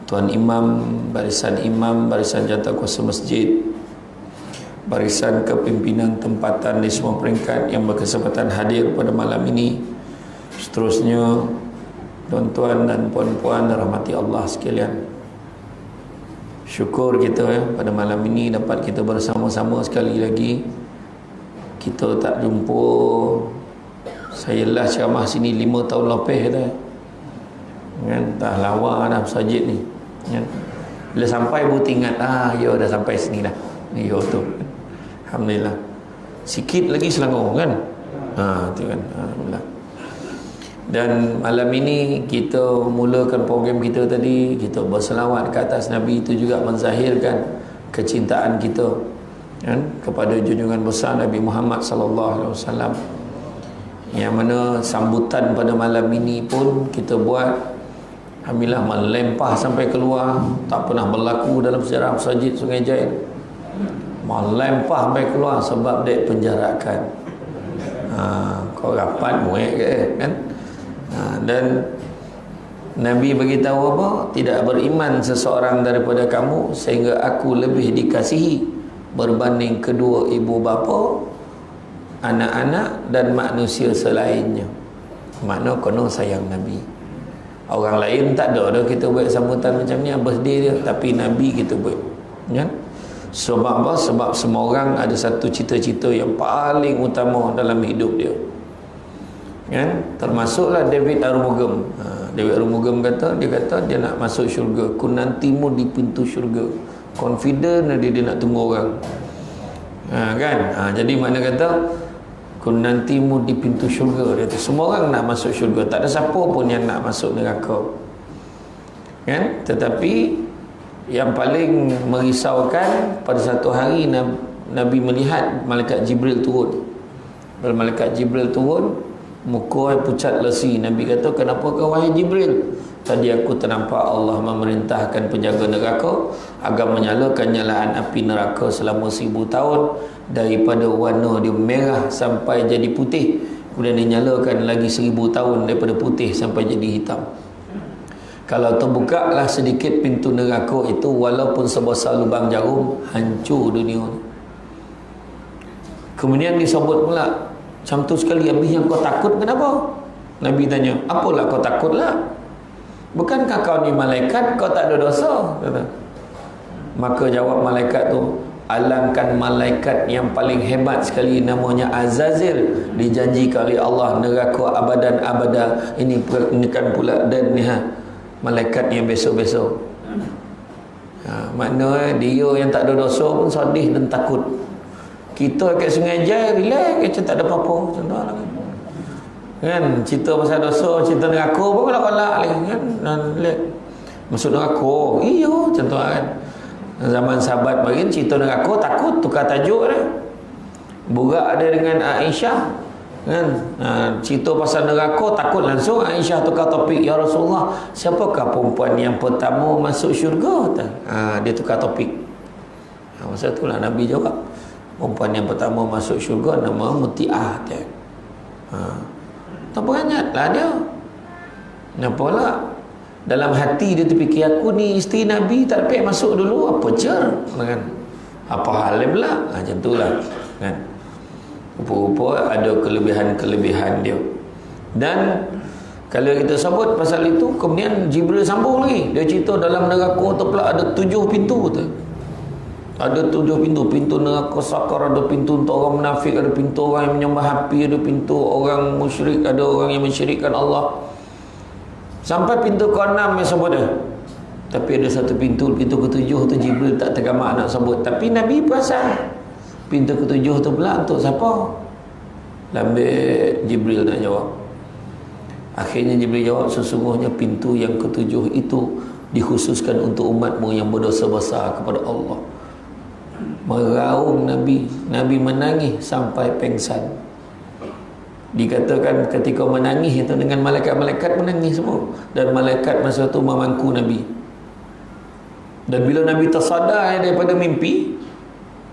Tuan Imam, barisan jawatankuasa masjid, barisan kepimpinan tempatan di semua peringkat yang berkesempatan hadir pada malam ini, seterusnya tuan-tuan dan puan-puan rahmati Allah sekalian. Syukur kita pada malam ini dapat kita bersama-sama sekali lagi. Kita tak jumpa, saya lah ceramah sini 5 tahun lebih dah kan, dah lawa dah masjid ni kan. Bila sampai baru ingat, ya dah sampai sini dah, ya tu, alhamdulillah. Sikit lagi Selangor kan, tu kan, alhamdulillah. Dan malam ini kita mulakan program kita tadi, kita berselawat ke atas Nabi, itu juga menzahirkan kecintaan kita kan kepada junjungan besar Nabi Muhammad sallallahu alaihi wasallam. Yang mana sambutan pada malam ini pun kita buat alhamdulillah melempah sampai keluar, tak pernah berlaku dalam sejarah Masjid Sungai Jaya. Melempah sampai keluar sebab dia penjarakan. Kau rapat muek ke kan? Dan Nabi beritahu apa? Tidak beriman seseorang daripada kamu sehingga aku lebih dikasihi berbanding kedua ibu bapa, anak-anak dan manusia selainnya. Makna kena sayang Nabi. Orang lain tak ada kita buat sambutan macam ni, birthday dia, tapi Nabi kita buat kan? Sebab apa? Sebab semua orang ada satu cita-cita yang paling utama dalam hidup dia kan? Termasuklah David Arumugam. David Arumugam kata dia nak masuk syurga, ku nantimu di pintu syurga. Confident dia nak tunggu orang kan. Jadi mana kata ku nantimu di pintu syurga, dia tu semua orang nak masuk syurga, tak ada siapa pun yang nak masuk neraka kan. Tetapi yang paling merisaukan, pada satu hari Nabi melihat malaikat Jibril turun. Bila malaikat Jibril turun, muka pucat lesi. Nabi kata, kenapa kau wahai Jibril? Tadi aku ternampak Allah memerintahkan penjaga neraka agar menyalakan nyalaan api neraka selama 1000 tahun, daripada warna dia merah sampai jadi putih, kemudian dinyalakan lagi 1000 tahun daripada putih sampai jadi hitam. Kalau terbuka lah sedikit pintu neraka itu, walaupun sebesar lubang jarum, hancur dunia ni. Kemudian disebut pula, macam tu sekali, habis yang kau takut kenapa? Nabi tanya, apalah kau takut lah? Bukankah kau ni malaikat, kau tak ada dosa? Kata. Maka jawab malaikat tu, alangkan malaikat yang paling hebat sekali namanya Azazil, dijanjikan oleh Allah neraka abadan abada. Ini kan pula dan malaikat yang besok-besok. Makna dia yang tak ada dosa pun sedih dan takut. Kita kat Sungai Jaya relax, macam tak ada apa-apa, contoh lah kan, cerita pasal dosa, cerita neraka pun kolak-kolak lagi kan, masuk neraka, iya contoh kan. Zaman sahabat bagi cerita neraka, takut tukar tajuk dah. Burak ada dengan Aisyah kan, cerita pasal neraka, takut langsung Aisyah tukar topik, ya Rasulullah, siapakah perempuan yang pertama masuk syurga? Dia tukar topik. Masa tu lah Nabi jawab, perempuan yang pertama masuk syurga nama Muti'ah dia. Tak beranyatlah dia. Nampaklah dalam hati dia terfikir, aku ni isteri Nabi tak dapat masuk dulu, apa cer kan? Apa hal dia pula? Macam tu lah kan. Rupa-rupa ada kelebihan-kelebihan dia. Dan kalau kita sebut pasal itu, kemudian Jibril sambung lagi. Dia cerita dalam neraka tu pula ada 7 pintu tu. Ada 7 pintu. Pintu neraka sakar, ada pintu untuk orang munafik, ada pintu orang yang menyembah api, ada pintu orang musyrik, ada orang yang mensyirikkan Allah. Sampai pintu ke-6 yang sebut dia. Tapi ada satu pintu ke-7 tu Jibril tak tergamak nak sebut. Tapi Nabi perasan pintu ke-7 tu pula untuk siapa? Lambat Jibril nak jawab. Akhirnya Jibril jawab, sesungguhnya pintu yang ke-7 itu dikhususkan untuk umatmu yang berdosa besar kepada Allah. Meraung Nabi menangis sampai pengsan. Dikatakan ketika menangis itu dengan malaikat-malaikat menangis semua, dan malaikat masa itu memangku Nabi. Dan bila Nabi tersadar daripada mimpi,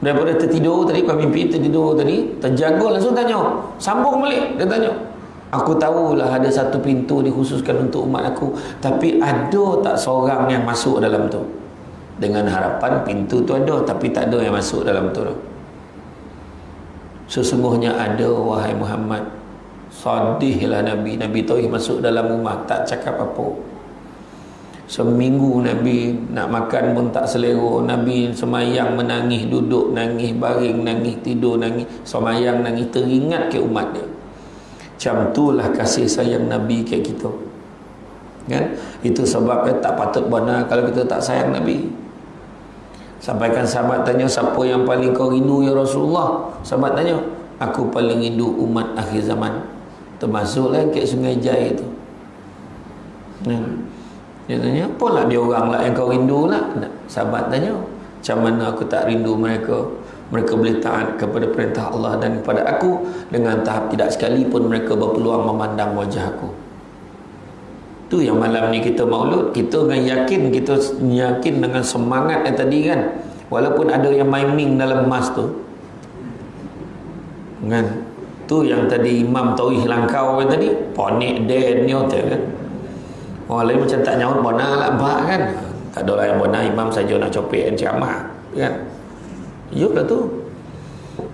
daripada tertidur tadi, terjaga langsung tanya, sambung balik, dia tanya, Aku tahulah ada satu pintu dikhususkan untuk umat aku, tapi ada tak seorang yang masuk dalam tu? Dengan harapan pintu tu ada, tapi tak ada yang masuk dalam tu. Sesungguhnya ada, wahai Muhammad. Sadihlah Nabi. Nabi Tauhid masuk dalam rumah, tak cakap apa. Seminggu Nabi nak makan pun tak selera. Nabi semayang menangis, duduk nangis, baring nangis, tidur nangis, semayang nangis, teringat ke umat dia. Macam itulah kasih sayang Nabi ke kita, kan? Itu sebabnya tak patut benar kalau kita tak sayang Nabi. Sampaikan sahabat tanya, siapa yang paling kau rindu ya Rasulullah? Sahabat tanya, aku paling rindu umat akhir zaman. Termasuklah ke Sungai Jai itu. Dia tanya, apalah dia orang lah yang kau rindu lah? Sahabat tanya, macam mana aku tak rindu mereka? Mereka boleh taat kepada perintah Allah dan kepada aku dengan tahap tidak sekalipun mereka berpeluang memandang wajah aku. Tu yang malam ni kita maulud, kita dengan yakin, kita yakin dengan semangat yang tadi kan. Walaupun ada yang maiming dalam emas tu, kan? Tu yang tadi Imam Tauhid Langkau kan tadi, ponik den ni kan. Orang lain macam tak nyaut bona lah mbak kan. Tak ada lah yang bona, imam saja nak copek dan ceramah kan. Yalah tu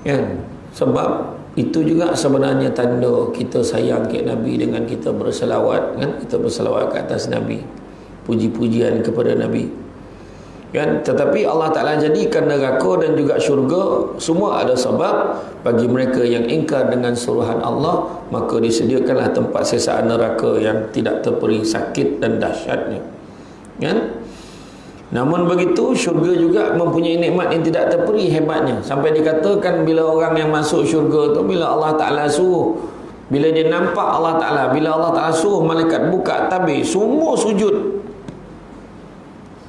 kan. Sebab itu juga sebenarnya tanda kita sayang ke Nabi dengan kita berselawat kan. Kita berselawat ke atas Nabi, puji-pujian kepada Nabi kan. Tetapi Allah Ta'ala jadikan neraka dan juga syurga semua ada sebab. Bagi mereka yang ingkar dengan suruhan Allah, maka disediakanlah tempat sesaan neraka yang tidak terperi sakit dan dahsyatnya kan. Namun begitu, syurga juga mempunyai nikmat yang tidak terperi hebatnya. Sampai dikatakan bila orang yang masuk syurga tu, bila Allah Ta'ala suruh, bila dia nampak Allah Ta'ala, bila Allah Ta'ala suruh malaikat buka tabir, semua sujud.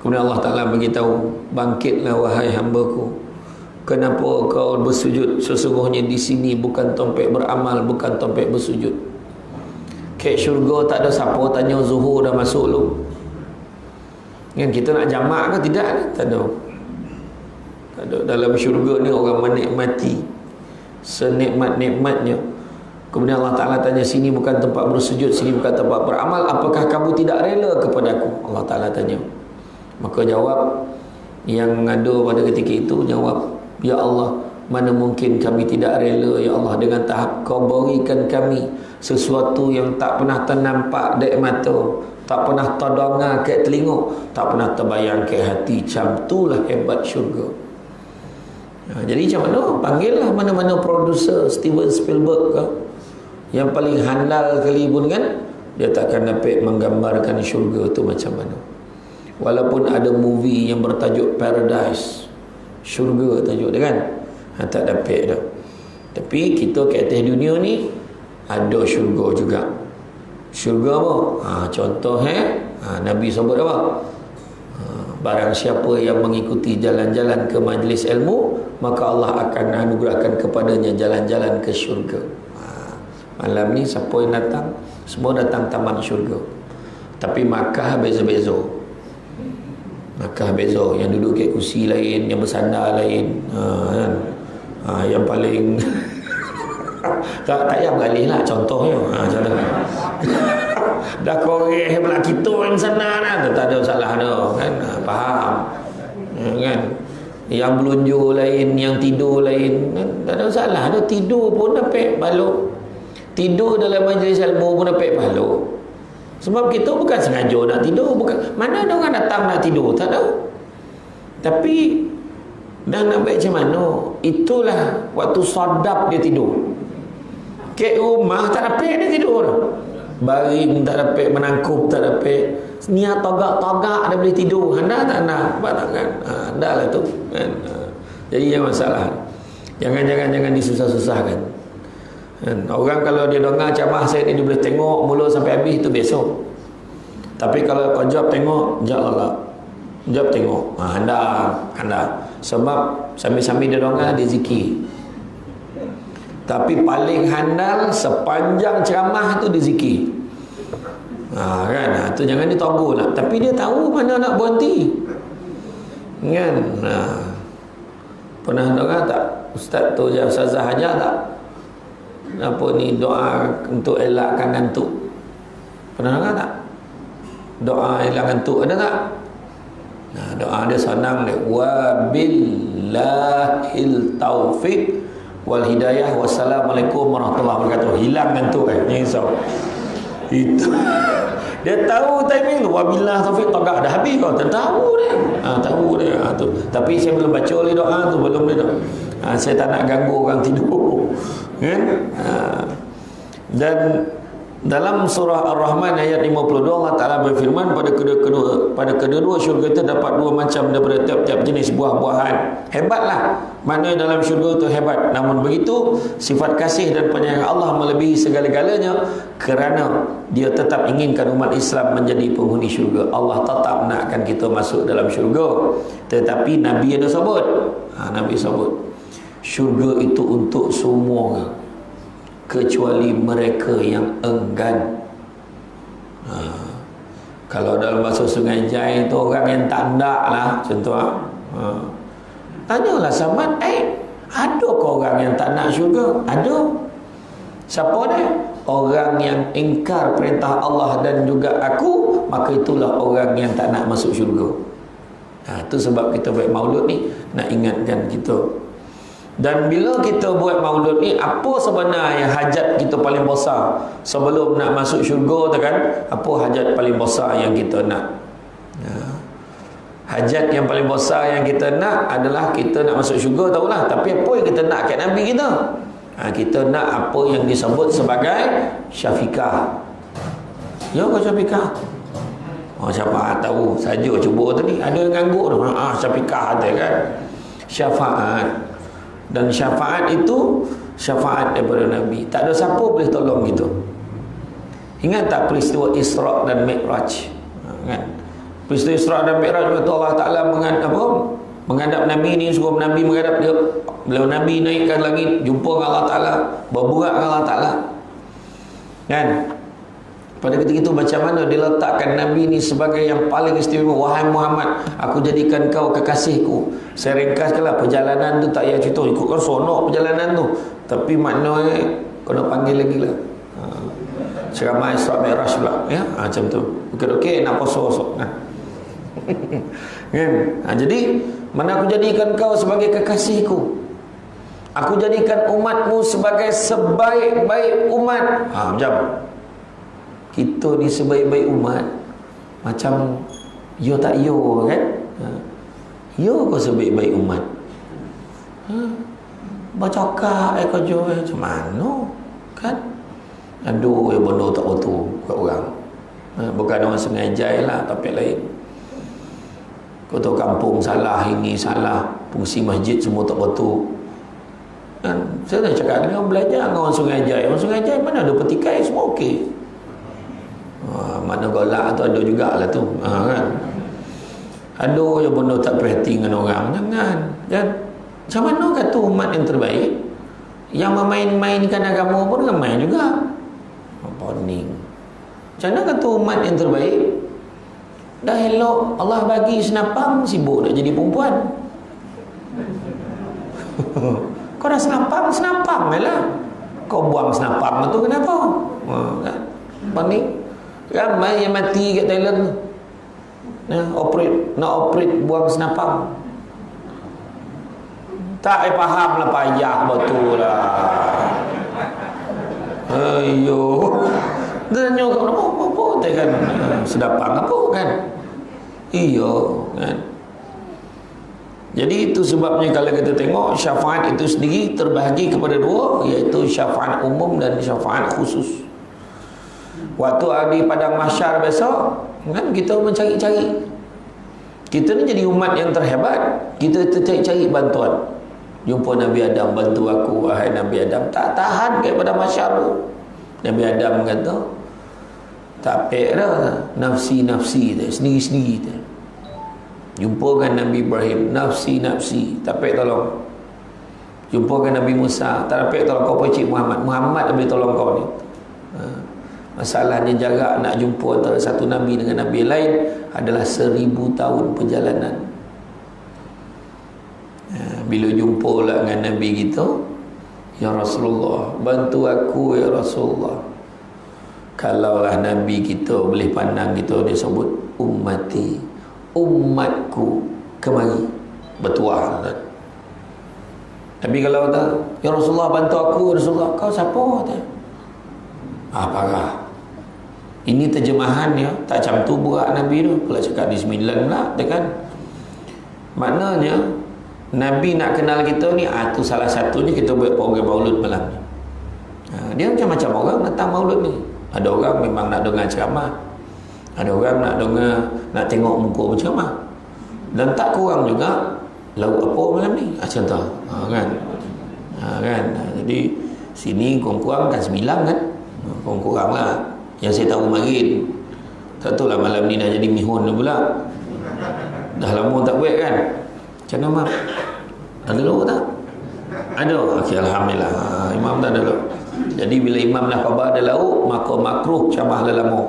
Kemudian Allah Ta'ala beritahu, bangkitlah wahai hamba-Ku. Kenapa kau bersujud? Sesungguhnya di sini bukan tempat beramal, bukan tempat bersujud. Ke syurga tak ada siapa tanya zuhur dah masuk lu. Kan kita nak jamak ke tidak ni? Tak ada. Tak ada. Dalam syurga ni orang menikmati senikmat-nikmatnya. Kemudian Allah Ta'ala tanya, sini bukan tempat bersujud, sini bukan tempat beramal, apakah kamu tidak rela kepada aku? Allah Ta'ala tanya. Maka jawab yang ada pada ketika itu, jawab, ya Allah, mana mungkin kami tidak rela ya Allah, dengan tahap kau berikan kami sesuatu yang tak pernah ternampak dek mata, tak pernah terdengar ke telinga, tak pernah terbayang ke hati. Macam itulah hebat syurga. Jadi macam mana? Panggillah mana-mana produser Steven Spielberg ke, yang paling handal kali pun kan, dia takkan dapat menggambarkan syurga tu macam mana. Walaupun ada movie yang bertajuk Paradise, syurga tajuk dia kan, tak dapat dah. Tapi kita ke atas dunia ni ada syurga juga. Syurga apa? Contoh Nabi sebut apa? Barang siapa yang mengikuti jalan-jalan ke majlis ilmu, maka Allah akan anugerahkan kepadanya jalan-jalan ke syurga. Malam ni siapa yang datang? Semua datang taman syurga. Tapi Makkah beza-beza. Makkah beza. Yang duduk ke kursi lain, yang bersandar lain, kan? Yang paling tak payah beralih lah contohnya. Contoh dah korek pula kita yang sana lah, tak ada salah dah kan. Faham kan? Yang belunjuk lain, yang tidur lain kan? Tak ada salah dah. Tidur pun dapat balok, tidur dalam majlis ilmu pun dapat balok. Sebab kita bukan sengaja nak tidur, bukan. Mana ada orang datang nak tidur, tak tahu. Tapi dah nak baik macam mana, itulah waktu sadap dia tidur. Ke rumah tak dapat dia tidur. Baring tak dapat, menangkup tak dapat, niat togak-togak dia boleh tidur. Anda tak nak kan? Anda lah tu kan? Jadi yang masalah, jangan disusah-susahkan kan? Orang kalau dia dengar ceramah saya ni, dia boleh tengok mula sampai habis, itu biasa. Tapi kalau kau jawab tengok, jawab tengok, anda sebab sambil-sambil dia dengar, dia zikir. Tapi paling handal sepanjang ceramah tu dia zikir. Kan? Tu jangan ditunggu lah. Tapi dia tahu mana nak berhenti. Kan? Pernah dengar tak Ustaz tu je, Ustazah ajar tak? apa ni, doa untuk elakkan ngantuk. Pernah dengar tak? Doa elak ngantuk ada tak? Nah, doa dia senang dia. Wa billahil taufiq wal hidayah. Wassalamualaikum warahmatullahi wabarakatuh. Hilang ngantuk ni risau. Itu dia tahu timing tu. Wabillah taufiq tak dah habis kau. Tahu dia. Tahu dia. Tu. Tapi saya belum baca oleh doa tu, belum dia. Saya tak nak ganggu orang tidur. Kan? Dan dalam surah Ar-Rahman ayat 52 Allah Ta'ala berfirman, pada kedua syurga itu dapat dua macam daripada tiap-tiap jenis buah-buahan. Hebatlah, maknanya dalam syurga itu hebat. Namun begitu, sifat kasih dan penyayang Allah melebihi segala-galanya, kerana dia tetap inginkan umat Islam menjadi penghuni syurga. Allah tetap nakkan kita masuk dalam syurga. Tetapi Nabi ada sebut, Nabi sebut, syurga itu untuk semua orang, kecuali mereka yang enggan. Kalau dalam bahasa Sungai Jai itu orang yang tak nak lah, contoh. Tanyalah Samad, adakah orang yang tak nak syurga? Ada. Siapa dia? Orang yang ingkar perintah Allah dan juga aku, maka itulah orang yang tak nak masuk syurga. Itu sebab kita buat maulud ni, nak ingatkan kita. Dan bila kita buat maulud ni, apa sebenarnya hajat kita paling besar sebelum nak masuk syurga tu kan? Apa hajat paling besar yang kita nak? Hajat yang paling besar yang kita nak adalah kita nak masuk syurga, tahulah. Tapi apa yang kita nak kat Nabi kita? Kita nak apa yang disebut sebagai syafiqah. Ya ke syafiqah? Siapa tahu saja cuba tu ni. Ada yang ganggu tu. Syafiqah ada kan? Syafaat. Dan syafaat itu syafaat daripada Nabi. Tak ada siapa boleh tolong kita. Ingat tak peristiwa Isra' dan Mi'raj? Kan? Peristiwa Isra' dan Mi'raj itu Allah Ta'ala menghadap Nabi ni, suruh Nabi menghadap dia. Bila Nabi naikkan langit, jumpa dengan Allah Ta'ala, berbuat dengan Allah Ta'ala. Kan? Pada ketika itu macam mana diletakkan Nabi ni sebagai yang paling istimewa. Wahai Muhammad, aku jadikan kau kekasihku. Saya ringkaskanlah perjalanan tu, tak payah cerita, ikutkan sonok perjalanan tu. Tapi maknanya kena panggil lagi lah. Ceramah Isra' Mi'raj pula, ya? Macam tu. Okey, nak posok-posok. Kan? Jadi mana aku jadikan kau sebagai kekasihku, aku jadikan umatmu sebagai sebaik-baik umat. Macam kita ni sebaik-baik umat, macam yo tak yo kan? Yo kau sebaik-baik umat. Bercakap kerja macam mana kan? Aduh, ya benda tak betul kat orang. Bukan orang Sungai Jai lah, tapi lain. Kau tahu kampung salah, ini salah, fungsi masjid semua tak betul. Kan? Saya dah cakap dengan orang belajar dengan orang Sungai Jai. Orang Sungai Jai mana ada petikai, semua okey. Mana golak tu ada jugalah tu. Kan? Aduh, ya benda tak perhati dengan orang. Jangan. Kan? Macam mana kata umat yang terbaik? Yang memain-mainkan agama pun ramai juga. Poning. Macam mana kata umat yang terbaik? Dah elok Allah bagi senapang, sibuk nak jadi perempuan. Kau dah senapang lah. Kau buang senapang tu kenapa? Kan? Poning. Ramai yang mati kat Thailand tu. Nak operate buang senapang. Tak faham lah, payah betul lah. Ayo. Tanya apa kan? Sedapang apa kan? Iya kan? Jadi itu sebabnya kalau kita tengok syafaat itu sendiri terbahagi kepada dua, iaitu syafaat umum dan syafaat khusus. Waktu di padang mahsyar besok kan, kita mencari-cari. Kita ni jadi umat yang terhebat. Kita cari-cari bantuan. Jumpa Nabi Adam, bantu aku wahai Nabi Adam. Tak tahan ke pada mahsyar tu. Nabi Adam kata, tak pek dah, nafsi-nafsi tu, sendiri-sendiri tu. Jumpa dengan Nabi Ibrahim, nafsi-nafsi, tak pek tolong. Jumpa dengan Nabi Musa, tak pek tolong. Kau percik Muhammad boleh tolong kau ni. Masalahnya jarak nak jumpa antara satu Nabi dengan Nabi lain adalah 1000 tahun perjalanan. Bila jumpa lah dengan Nabi kita, Ya Rasulullah, bantu aku ya Rasulullah. Kalaulah Nabi kita boleh pandang kita, dia sebut ummati, umatku, kemari bertuah. Tapi kalau kata, ya Rasulullah bantu aku, Rasulullah, kau siapa? Parah. Ini terjemahan ya, tak macam tu buat Nabi tu. Pula cakap bismillah pula, kan? Maknanya Nabi nak kenal kita ni, tu salah satunya kita buat program maulud malam ni. Dia macam-macam orang datang maulud ni. Ada orang memang nak dengar ceramah, ada orang nak dengar, nak tengok muka berceramah. Dan tak kurang juga lauk apa malam ni, contoh kan. Kan, jadi sini kurang-kurang kan 9 kan, kurang-kurang lah yang saya tahu marin. Tak tahu lah malam ni dah jadi mihun pula, dah lama tak buat kan. Macam mana Mak? Ada lauk tak? Ada? Okey, Alhamdulillah. Imam tak ada lauk. Jadi bila imam dah khabar ada lauk, maka makruh ceramah dah lama.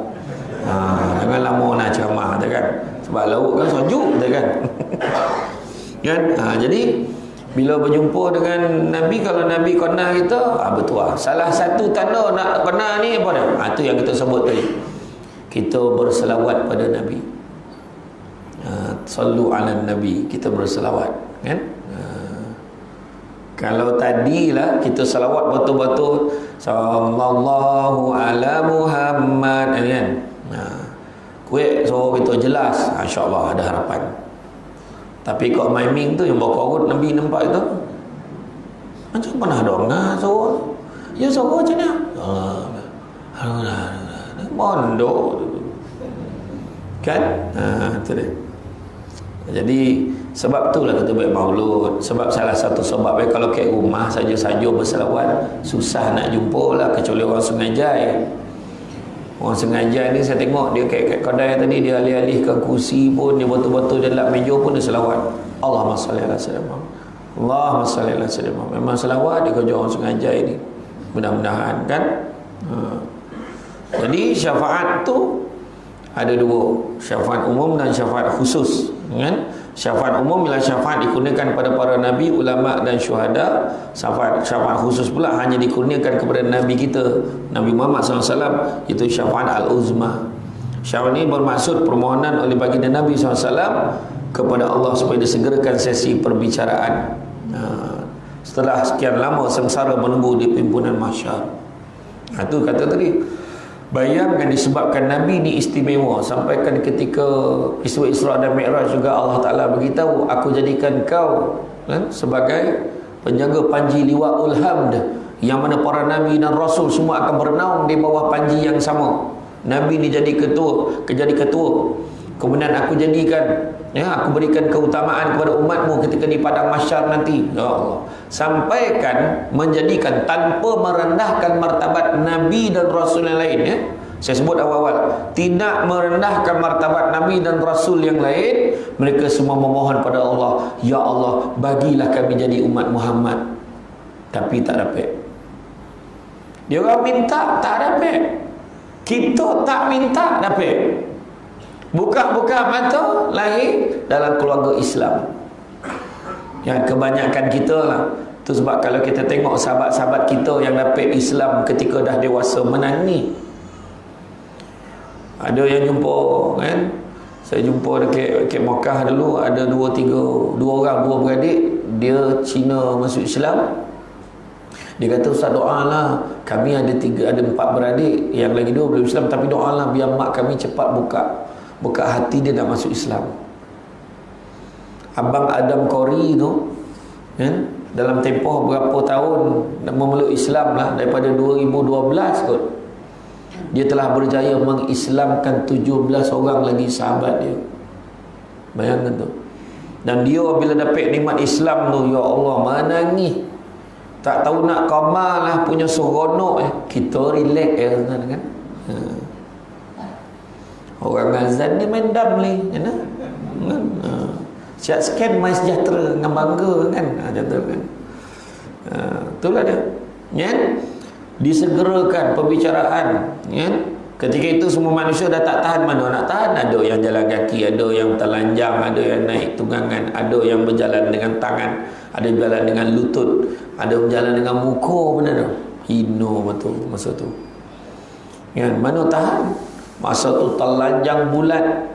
Jangan lama nak ceramah, kan? Sebab lauk kan sejuk, kan? Kan? Jadi bila berjumpa dengan Nabi, kalau Nabi kenal kita, betul. Salah satu tanda nak kenal ni apa dah? Itu yang kita sebut tadi. Kita berselawat pada Nabi. Sallu ala Nabi, kita berselawat, kan? Kalau tadilah kita selawat betul-betul sallallahu ala Muhammad, kan? Kuih suara kita jelas, insya-Allah ada harapan. Tapi kok miming tu yang bawa korut Nabi nampak itu, macam pernah dengar suara. Ya suara macam mana? Mondok kan? Itu dia. Jadi sebab itulah kita buat maulud. Sebab salah satu sebab kalau kat rumah saja-saja berselawat, susah nak jumpa lah, kecuali orang Sungai Jai. Orang Sungai Jai ni saya tengok dia kat kedai tadi, dia alih-alihkan kursi pun, dia betul-betul dalam meja pun dia selawat. Allahumma salli ala sayyidina Muhammad, Allahumma salli ala sayyidina Muhammad. Memang selawat dia kerja orang Sungai Jai ni. Mudah-mudahan kan. Jadi syafaat tu ada dua, syafaat umum dan syafaat khusus, kan? Syafaat umum ialah syafaat dikurniakan kepada para nabi, ulama dan syuhada. Syafaat khusus pula hanya dikurniakan kepada Nabi kita, Nabi Muhammad SAW, itu syafaat al-uzma. Syafaat ini bermaksud permohonan oleh baginda Nabi SAW kepada Allah supaya disegerakan sesi perbicaraan setelah sekian lama sengsara menunggu di pimpinan mahsyar. Itu kata tadi. Bayangkan disebabkan Nabi ni istimewa, sampaikan ketika peristiwa Isra dan Mi'raj juga Allah Ta'ala beritahu, aku jadikan kau kan, sebagai penjaga panji liwa'ul hamd, yang mana para Nabi dan Rasul semua akan bernaung di bawah panji yang sama. Nabi ni jadi ketua. Kemudian aku jadikan, aku berikan keutamaan kepada umatmu ketika di padang mahsyar nanti. Ya Allah, sampaikan menjadikan tanpa merendahkan martabat Nabi dan Rasul yang lain. Saya sebut awal-awal, tidak merendahkan martabat Nabi dan Rasul yang lain. Mereka semua memohon pada Allah, ya Allah, bagilah kami jadi umat Muhammad. Tapi tak dapat. Dia orang minta, tak dapat. Kita tak minta, dapat. Buka-buka mata, lahir dalam keluarga Islam. Yang kebanyakan kita lah. Itu sebab kalau kita tengok sahabat-sahabat kita yang dapat Islam ketika dah dewasa, menangis. Ada yang jumpa kan, saya jumpa dekat Makkah dulu, ada dua beradik, dia Cina masuk Islam. Dia kata, Ustaz doalah, kami ada 4 beradik, yang lagi 2 belum Islam, tapi doalah biar mak kami cepat buka hati dia nak masuk Islam. Abang Adam Kori tu kan, dalam tempoh berapa tahun memeluk Islam lah, daripada 2012 kot, dia telah berjaya mengislamkan 17 orang lagi sahabat dia. Bayangkan tu. Dan dia bila dapat nikmat Islam tu, ya Allah, menangis. Tak tahu nak kamal lah, punya seronok. Kita relax kan. Orang azan ni main dam ni, kan? Siap scan My Sejahtera dengan bangga kan. Contoh kan. Itulah dia. Kan? Disegerakan perbicaraan, kan? Ketika itu semua manusia dah tak tahan, mana nak tahan. Ada yang jalan kaki, ada yang telanjang, ada yang naik tunggangan, ada yang berjalan dengan tangan, ada berjalan dengan lutut, Ada berjalan dengan muka benar tu. Hino betul masa tu. Kan? Mana tahan? Masa tu telanjang bulat,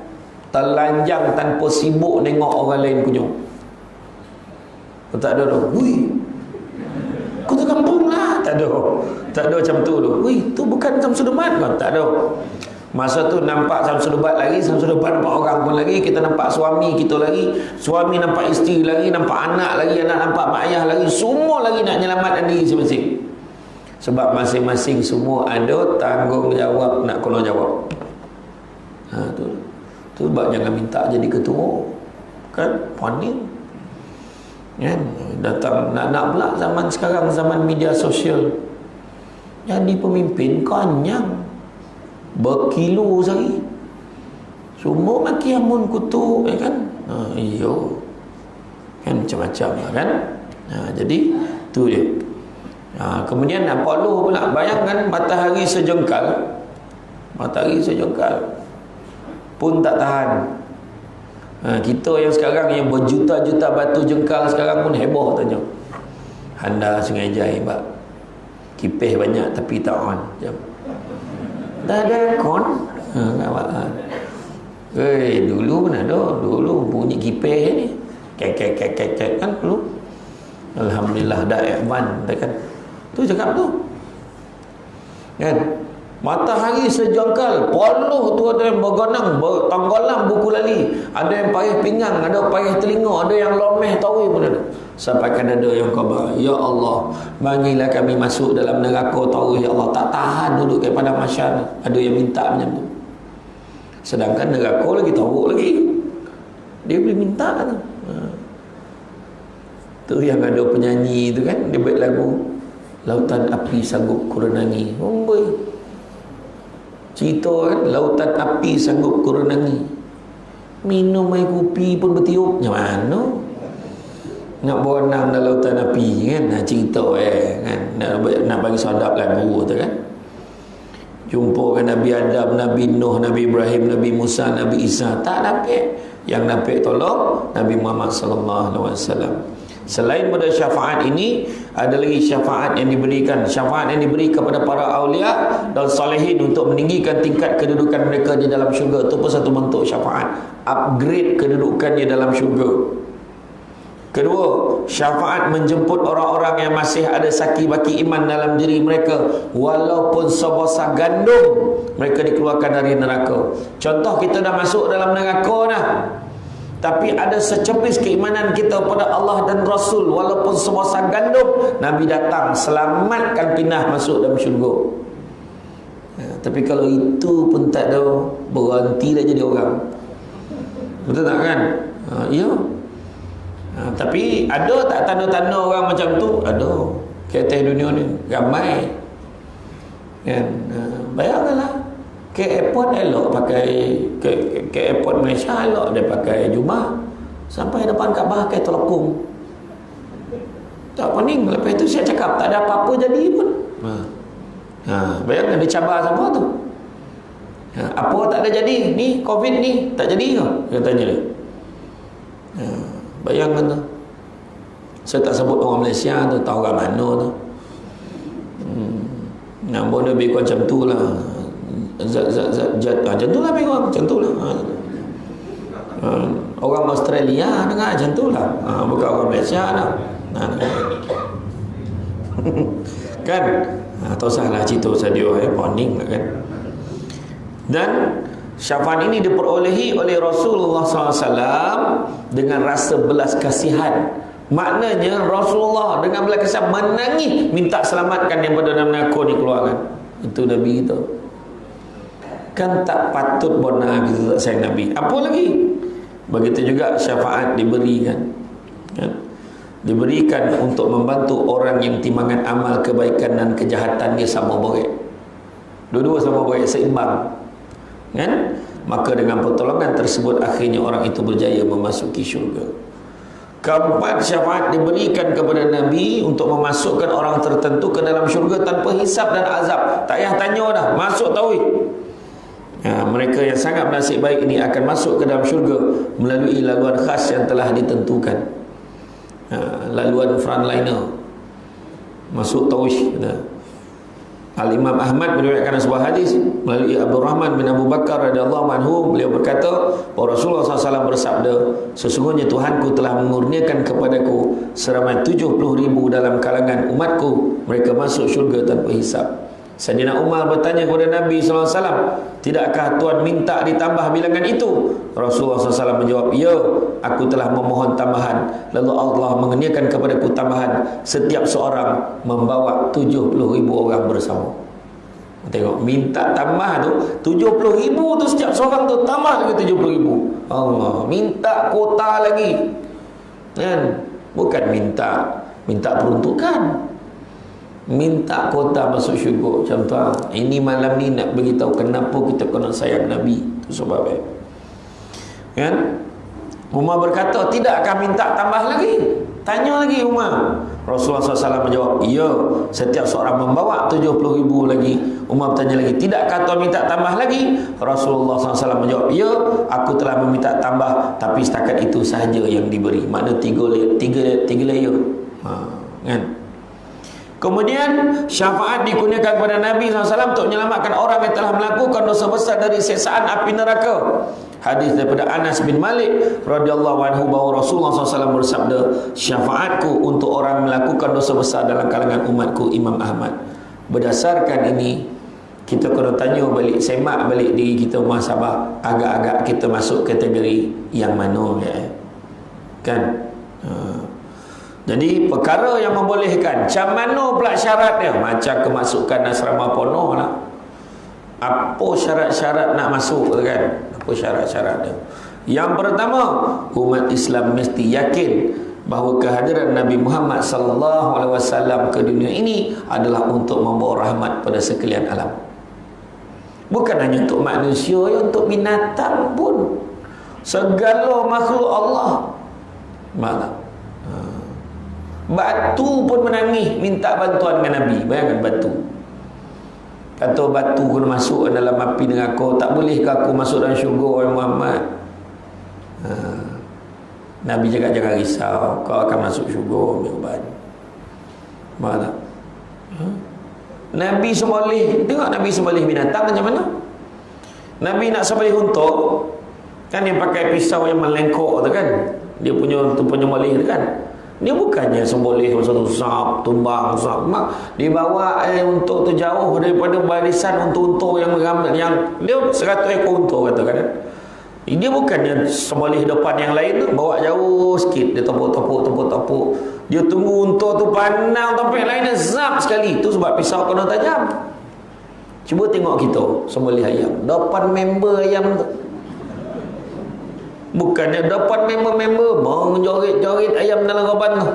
telanjang tanpa sibuk tengok orang lain kunjung. Tak ada tu. Hui, kau tu kampung lah. Tak ada. Tak ada macam tu tu. Hui, tu bukan Samsul Debat kan? Tak ada. Masa tu nampak Samsul Debat lagi, Samsul Debat nampak orang pun lagi, kita nampak suami kita lagi, suami nampak isteri lagi, nampak anak lagi, anak nampak mak ayah lagi, semua lagi nak menyelamatkan diri masing-masing. Sebab masing-masing semua ada tanggungjawab nak kena jawab. Tu sebab jangan minta jadi ketua. Kan? Panik. Kan? Datang nak pula zaman sekarang, zaman media sosial. Jadi pemimpin kanyang. Berkilo sehari. Semua maki amun kutuk, kan? Iyo. Kan macam-macam lah, kan? Jadi tu dia. Kemudian Apollo pula, bayangkan matahari sejengkal. Matahari sejengkal pun tak tahan. Kita yang sekarang yang berjuta-juta batu jengkal sekarang pun heboh tanya. Handa Sungai Jai bak. Kipih banyak tapi tak on. Jom. Dah ada kon. Dulu pun ada. Dulu bunyi kipih ni. Kek kan dulu. Alhamdulillah dah advance kan. Tu cakap tu. Kan? Matahari sejengkal, poluh tu ada yang bergonang, bertanggalam buku lali. Ada yang payah pinggang, ada yang payah telinga, ada yang lomeh tawi pun ada. Sampai kan ada yang khabar, ya Allah, bagilah kami masuk dalam neraka tawi, ya Allah. Tak tahan duduk kat padang mahsyar. Ada yang minta macam tu. Sedangkan neraka lagi teruk lagi. Dia boleh minta kan. Tu yang ada penyanyi tu kan, dia buat lagu Lautan Api Sanggup Kurenangi. Cerita kan, lautan api sanggup kurenangi. Minum air kopi pun bertiup. Macam mana? Nak berenang dalam lautan api kan? Cerita kan? Nak bagi sadap lagu tu kan? Jumpa kan Nabi Adam, Nabi Nuh, Nabi Ibrahim, Nabi Musa, Nabi Isa. Tak dapat. Yang dapat tolong Nabi Muhammad sallallahu alaihi wasallam. Selain pada syafaat ini, ada lagi syafaat yang diberikan. Syafaat yang diberi kepada para awliya dan salihin untuk meninggikan tingkat kedudukan mereka di dalam syurga. Itu pun satu bentuk syafaat. Upgrade kedudukannya dalam syurga. Kedua, syafaat menjemput orang-orang yang masih ada saki baki iman dalam diri mereka. Walaupun sebesar gandum, mereka dikeluarkan dari neraka. Contoh, kita dah masuk dalam neraka dah, tapi ada secepis keimanan kita pada Allah dan Rasul, walaupun sebesar gandum, Nabi datang selamatkan, pindah masuk dalam syurga. Tapi kalau itu pun tak ada, berhentilah jadi orang. Betul tak kan? Ya. Tapi ada tak tanda-tanda orang macam tu? Ada. Ke atas dunia ni ramai. Kan? Bayangkanlah, ke airport elok pakai ke airport Malaysia elok dia pakai jubah, sampai depan Kaabah pakai telekung. Tak pening. Lepas tu saya cakap tak ada apa-apa jadi pun. Bayangkan dia cabar siapa tu. Apa tak ada jadi? Ni COVID ni tak jadi ke? Dia tanya dia. Bayangkan tu. Saya tak sebut orang Malaysia tu, tahu orang mana tu. Nampak dia lebih macam tu lah. Zat macam tu lah lebih kurang. Macam tu lah. Orang Australia dengar macam tu lah. Bukan orang Malaysia lah. Kan? Tak usahlah cerita sadio warning kan. Dan syafaat ini diperolehi oleh Rasulullah SAW dengan rasa belas kasihan. Maknanya Rasulullah dengan belas kasihan menangis minta selamatkan daripada dalam neraka dikeluarkan. Itu Nabi kita. Kan tak patut benar kita tak sayang Nabi. Apa lagi? Begitu juga syafaat diberikan. Diberikan untuk membantu orang yang timbangan amal kebaikan dan kejahatan dia sama baik. Dua-dua sama baik, seimbang. Kan? Maka dengan pertolongan tersebut akhirnya orang itu berjaya memasuki syurga. Keempat, syafaat diberikan kepada Nabi untuk memasukkan orang tertentu ke dalam syurga tanpa hisab dan azab. Tak payah tanya dah, masuk tauhid. Mereka yang sangat bernasib baik ini akan masuk ke dalam syurga melalui laluan khas yang telah ditentukan. Laluan frontliner. masuk tauhid. Al-Imam Ahmad meriwayatkan sebuah hadis melalui Abdurrahman bin Abu Bakar radhiyallahu anhu, beliau berkata bahawa Rasulullah SAW bersabda, sesungguhnya Tuhanku telah mengurniakan kepadaku seramai 70,000 dalam kalangan umatku, mereka masuk syurga tanpa hisab. Sayyidina Umar bertanya kepada Nabi SAW, tidakkah Tuhan minta ditambah bilangan itu? Rasulullah SAW menjawab, ya, aku telah memohon tambahan. Lalu Allah mengerniakan kepadaku tambahan, setiap seorang membawa 70,000 orang bersama. Tengok, minta tambah tu 70,000 tu, setiap seorang tu tambah lagi 70,000. Allah minta kota lagi, kan? Bukan minta peruntukan, minta kota masuk syurga. Contoh, ini malam ni nak beritahu kenapa kita kena sayang Nabi. Itu sebabnya, kan? Umar berkata, tidakkah minta tambah lagi? Tanya lagi Umar. Rasulullah SAW menjawab, ya, setiap seorang membawa 70,000 lagi. Umar bertanya lagi, tidakkah Tuhan minta tambah lagi? Rasulullah SAW menjawab, ya, aku telah meminta tambah, tapi setakat itu sahaja yang diberi. Makna tiga layer. Kan? Kemudian syafaat dikurniakan kepada Nabi SAW untuk menyelamatkan orang yang telah melakukan dosa besar dari siksaan api neraka. Hadis daripada Anas bin Malik radhiyallahu anhu bahawa Rasulullah SAW bersabda, syafaatku untuk orang melakukan dosa besar dalam kalangan umatku. Imam Ahmad. Berdasarkan ini, kita kena tanya balik, semak balik diri kita, muhasabah, agak-agak kita masuk kategori yang mana, kan? Jadi perkara yang membolehkan, macam mana pula syarat dia? Macam kemasukan asrama penuh lah. Apa syarat-syarat nak masuk, kan? Apa syarat-syarat dia? Yang pertama, umat Islam mesti yakin bahawa kehadiran Nabi Muhammad SAW ke dunia ini adalah untuk membawa rahmat pada sekalian alam. Bukan hanya untuk manusia, ya, untuk binatang pun, segala makhluk Allah. Mana? Batu pun menangis minta bantuan dengan Nabi. Bayangkan batu. Kata batu kena masuk dalam api neraka, tak bolehkah aku masuk dalam syurga, wahai Muhammad? Nabi cakap, jangan risau, kau akan masuk syurga, ambil ubat. Mana? Nabi sembelih, tengok Nabi sembelih binatang macam mana? Nabi nak sembelih unta, kan yang pakai pisau yang melengkok tu kan, dia punya penyembelih tu kan. Dia bukannya semboleh satu sap, tumbang, sap. Dia bawa untuk tu jauh daripada barisan untuk yang dia 100 ekor untuk katakan. Dia bukannya semboleh depan yang lain tu, bawa jauh sikit, dia tepuk. Dia tunggu untuk tu pandang tempat lain, dia zap sekali. Tu sebab pisau kena tajam. Cuba tengok kita semboleh ayam depan member ayam tu. Bukannya dapat member-member menjorit-jorit ayam dalam reban tu.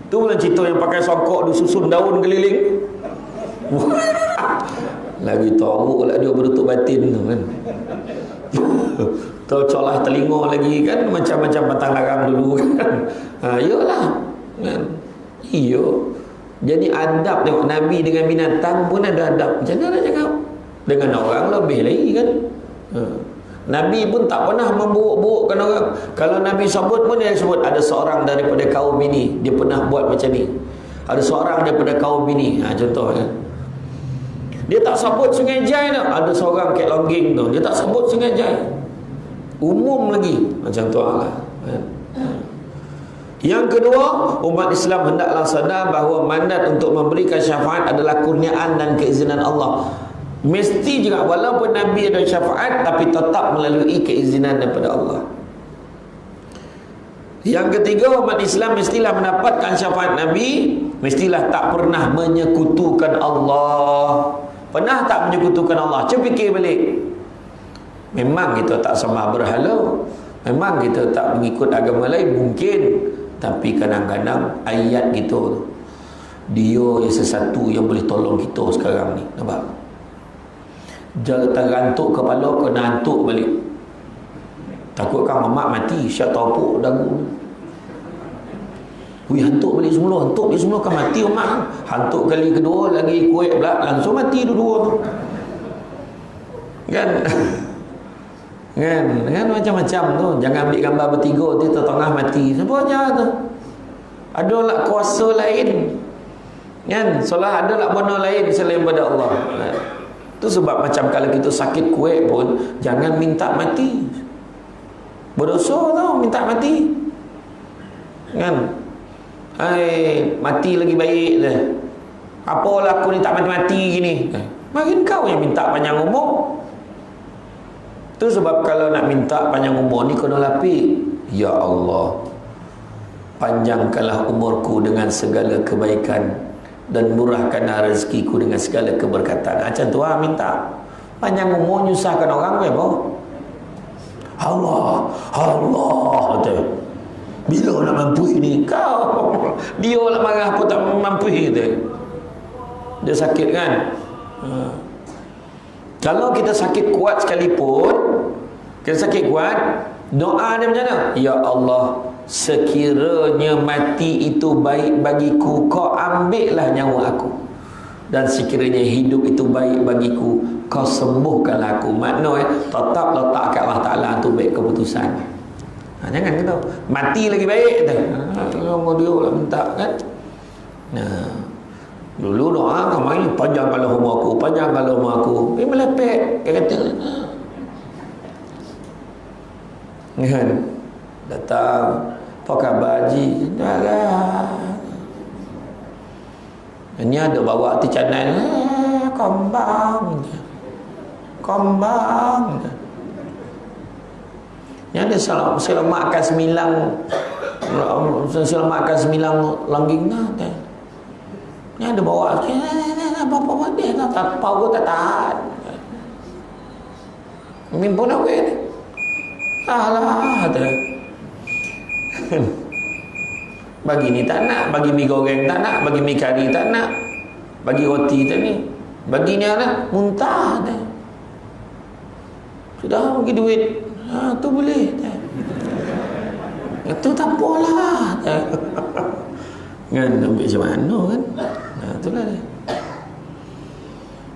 Tu pula cerita yang pakai songkok disusun daun keliling. Lagi tahu lah dia bertutup batin tu kan. Tercolah telinga lagi kan, macam-macam batang larang dulu kan. Iyalah kan. Iya. Jadi adab tengok Nabi dengan binatang pun ada adab. Macam mana nak cakap? Dengan orang lebih lagi kan. Nabi pun tak pernah memburuk-burukkan orang. Kalau Nabi sebut pun dia sebut ada seorang daripada kaum ini, dia pernah buat macam ni. Ada seorang daripada kaum ini. Contoh kan. Dia tak sebut Sungai Jai tu. Ada seorang Kek Longging tu. Dia tak sebut Sungai Jai. Umum lagi. Macam tu lah. Yang kedua, umat Islam hendaklah sadar bahawa mandat untuk memberikan syafaat adalah kurniaan dan keizinan Allah. Mesti juga walaupun Nabi ada syafaat, tapi tetap melalui keizinan daripada Allah. Yang ketiga, umat Islam mestilah mendapatkan syafaat Nabi, mestilah tak pernah menyekutukan Allah. Pernah tak menyekutukan Allah? Cuba fikir balik. Memang kita tak sembah berhala, memang kita tak mengikut agama lain, mungkin. Tapi kadang-kadang ayat kita, dia yang sesuatu yang boleh tolong kita sekarang ni. Nampak? Tergantuk kepala, kena hantuk balik. Takutkan mamak mati, syak topuk dagu. Hantuk balik semula kan mati mamak. Hantuk kali kedua lagi kuat pula, langsung mati dua-dua tu. Kan? Kan macam-macam tu. Jangan ambil gambar bertiga tu tengah mati. Siapa tu? Adalah kuasa lain. Kan? Soalnya ada lah benda lain selain pada Allah. Itu sebab macam kalau kita sakit kuat pun jangan minta mati. Berdosa tau minta mati. Kan? Mati lagi baik dah. Apalah aku ni tak mati-mati gini. Makin kau yang minta panjang umur. Itu sebab kalau nak minta panjang umur ni kena lapik. Ya Allah, panjangkanlah umurku dengan segala kebaikan dan murahkanlah rezekiku dengan segala keberkatan. Macam tu lah minta. Panjang umur nyusahkan orang apa? Allah tu. Bila nak mampu ni? Kau dia lah marah pun tak mampu tu. Dia sakit kan? Kalau kita sakit kuat sekalipun, kita sakit kuat, doa dia macam mana? Ya Allah, sekiranya mati itu baik bagiku, kau ambillah nyawa aku. Dan sekiranya hidup itu baik bagiku, kau sembuhkanlah aku. Maknanya tetap letak kat Allah Ta'ala tu baik keputusan. Jangan kata mati lagi baik tu. Dia lah minta kan. Dulu doa kami panjangkanlah umur aku, panjangkanlah umur aku. Dia melepek, dia kata kan, datang, apa khabar Haji? Dah lah. Ini ada bawa hati canai, kembang. Ini ada selamatkan sembilan langging dah. Ni ada bawa apa-apa dia tak tahu tak tahan. Mimpun apa ni? Alah tu. Bagi ni tak nak, bagi mi goreng tak nak, bagi mi kari tak nak, bagi roti tak ni. Bagi ni anak muntah dah. Sudah bagi duit. Tu boleh dah. Itu tak apalah. Kan ambil macam mana kan? Itulah dia.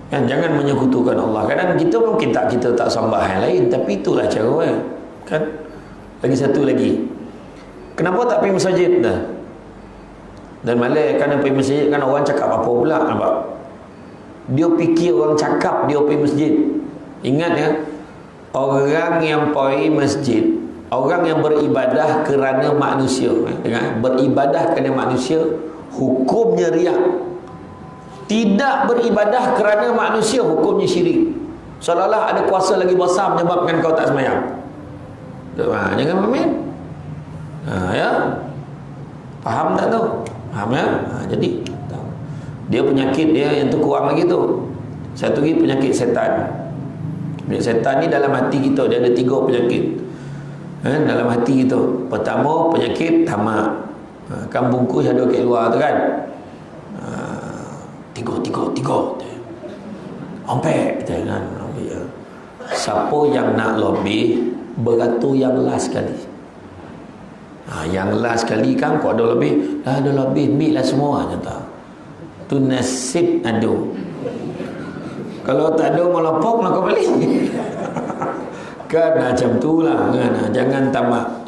Kan jangan menyekutukan Allah. Kadang kita mungkin kita tak sembah yang lain, tapi itulah cara kan. Lagi satu lagi. Kenapa tak pergi masjid dah? Dan malah kan pergi masjid kan orang cakap apa pula, nampak? Dia fikir orang cakap dia pergi masjid. Ingat ya, orang yang pergi masjid, orang yang beribadah kerana manusia, dengar, beribadah kerana manusia, hukumnya riak. Tidak beribadah kerana manusia, hukumnya syirik. Seolah-olah ada kuasa lagi besar menyebabkan kau tak sembahyang. Jangan main. Ya, faham tak tu? Faham ya? Jadi dia penyakit dia yang tu kurang lagi tu. Satu lagi penyakit setan. Penyakit setan ni dalam hati kita dia ada 3 penyakit. Dalam hati kita. Pertama penyakit tamak. Kan bungkus ada kat luar tu kan. Tiga. Ompek jangan ambil. Siapa yang nak lebih beratur yang last sekali. Yang last sekali kan kau ada lebih, ada lebih, ambil lah semua kata. Tu nasib ada. Kalau tak ada melopok nak kau balik. Kan macam tu lah kan? Jangan tamak.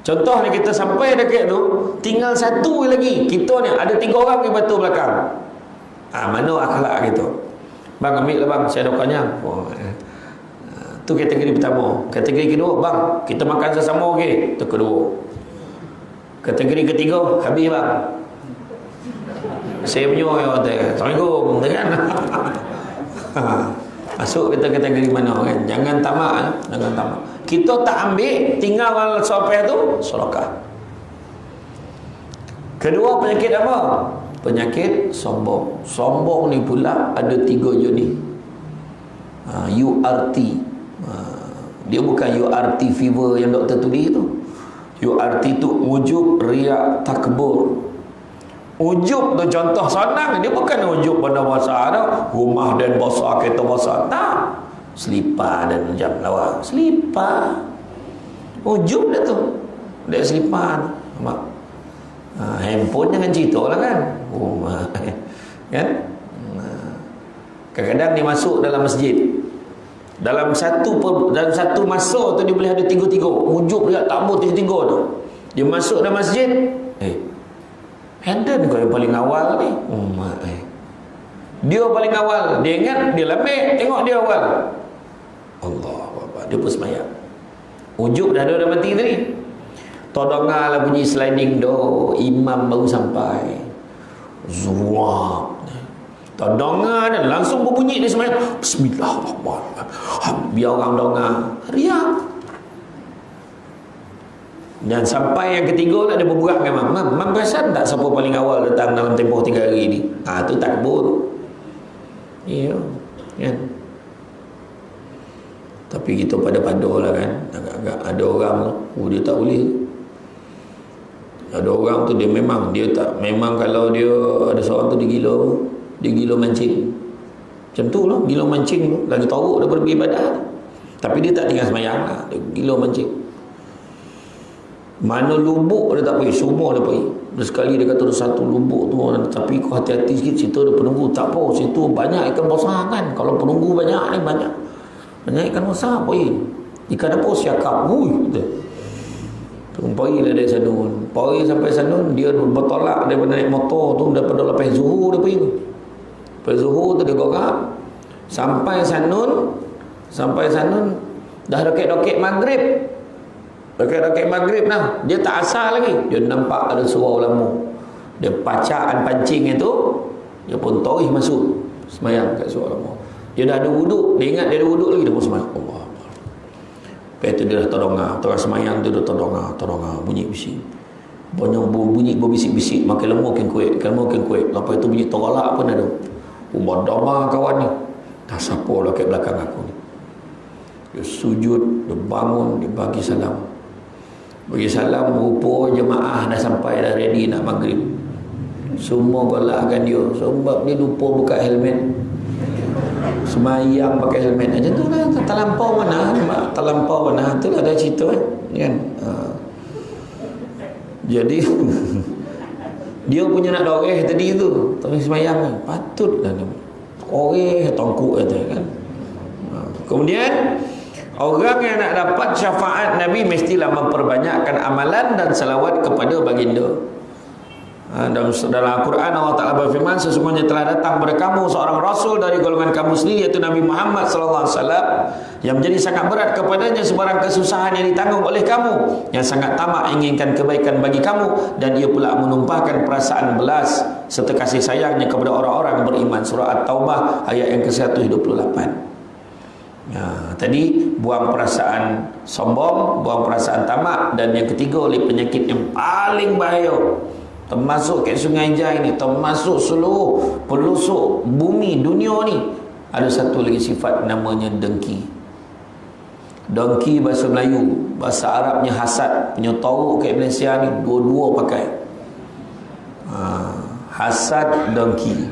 Contoh ni kita sampai dekat tu, tinggal satu lagi. Kita ni ada 3 orang di batu belakang. Mana akhlak kita? Bang ambil lah bang, saya ada kanyang. Tu kategori pertama. Kategori kedua, bang kita makan sesama okey. Tu kedua. Kategori ketiga, habis bang. Saya punya Assalamualaikum kan. Masuk kita kategori mana kan? Jangan tamak. Kita tak ambil, tinggal orang sopir tu sedekah. Kedua penyakit apa? Penyakit sombong. Sombong ni pula ada 3 jenis. URT. Dia bukan URT fever yang doktor tulis tu. URT tu ujub, riak, takbur. Ujub tu contoh senang, dia bukan ujub benda besar tu, rumah dan besar, kereta besar, tak. Selipar dan jam lawa. Selipar. Ujub dah tu. Dia selipar. Handphone jangan cerita lah kan. Kan? Kadang-kadang dia masuk dalam masjid. Dalam satu masa tu dia boleh ada 3-3. Ujub dia tak mau 3-3 tu. Dia masuk dalam masjid. Henden kau yang paling awal ni. Dia paling awal. Dia ingat, dia lembek. Tengok dia awal. Allah Akbar. Dia pun semayang. Ujuk dah ada mati tadi. Todonga lah bunyi sliding door. Imam baru sampai. Zuwak. Todonga dan langsung berbunyi dia semayang. Bismillahirrahmanirrahim. Biar orang donga. Riak. Dan sampai yang ketiga lah dia berburak dengan Mam perasan tak siapa paling awal datang dalam tempoh 3 hari ni? Tu takbur. Ya, kan? Tapi kita pada-pada lah kan. Agak-agak ada orang dia tak boleh. Ada orang tu dia tak, memang kalau dia ada seorang tu dia gila mancing. Macam tu lah, gila mancing tu. Lagi teruk daripada beribadah. Tapi dia tak tinggal semayang lah. Dia gila mancing. Mana lubuk dia tak pergi, semua dia pergi. Dan sekali dia kata ada satu lubuk tu, tapi kau hati-hati sikit, situ ada penunggu. Tak apa, situ banyak ikan besar kan. Kalau penunggu banyak ni, banyak ikan besar pergi. Ikan apa? Siakap. Gitu. Pergi lah dari Sanun. Pergi sampai Sanun, dia bertolak daripada naik motor tu, daripada lepas Zuhur dia pergi. Lepas Zuhur tu dia gorak. Sampai Sanun, dah roket-roket maghrib. Roket-roket maghrib dah. Dia tak asal lagi. Dia nampak ada suara ulama. Dia pacaan pancing itu, dia pun torih masuk semayang kat suara ulama. Dia dah ada wuduk. Dia ingat dia ada wuduk lagi, dia pun semayang. Allah. Lepas tu dia dah terdongar. Tengah semayang tu dia terdongar. Bunyi bisik. Bunyi berbisik-bisik. Makin lama makin kuat. Lepas tu bunyi terolak pun ada. Dama kawan ni. Dah siapa lah kat belakang aku ni. Dia sujud, dia bangun, dia bagi salam. Rupa jemaah dah sampai, dah ready nak maghrib. Semua galakkan dia sebab dia lupa buka helmet. Semayang pakai helmet. Macam tu lah. Terlampau mana. Tu lah ada cerita kan. Jadi dia punya nak doreh tadi tu, tapi semayang patutlah oreh tongkuk kata kan. Kemudian orang yang nak dapat syafaat Nabi mestilah memperbanyakkan amalan dan salawat kepada baginda. Dalam Al-Quran Allah Ta'ala berfirman, sesungguhnya telah datang kepada kamu seorang Rasul dari golongan kamu sendiri, iaitu Nabi Muhammad SAW, yang menjadi sangat berat kepadanya sebarang kesusahan yang ditanggung oleh kamu, yang sangat tamak inginkan kebaikan bagi kamu, dan ia pula menumpahkan perasaan belas serta kasih sayangnya kepada orang-orang beriman. Surah At-Taubah ayat yang ke-128. Tadi buang perasaan sombong, buang perasaan tamak, dan yang ketiga oleh penyakit yang paling bahaya, termasuk kat Sungai Jai ni, termasuk seluruh pelosok bumi dunia ni, ada satu lagi sifat namanya dengki. Dengki bahasa Melayu, bahasa Arabnya hasad. Punya tahu kat Malaysia ni dua-dua pakai. Hasad, dengki.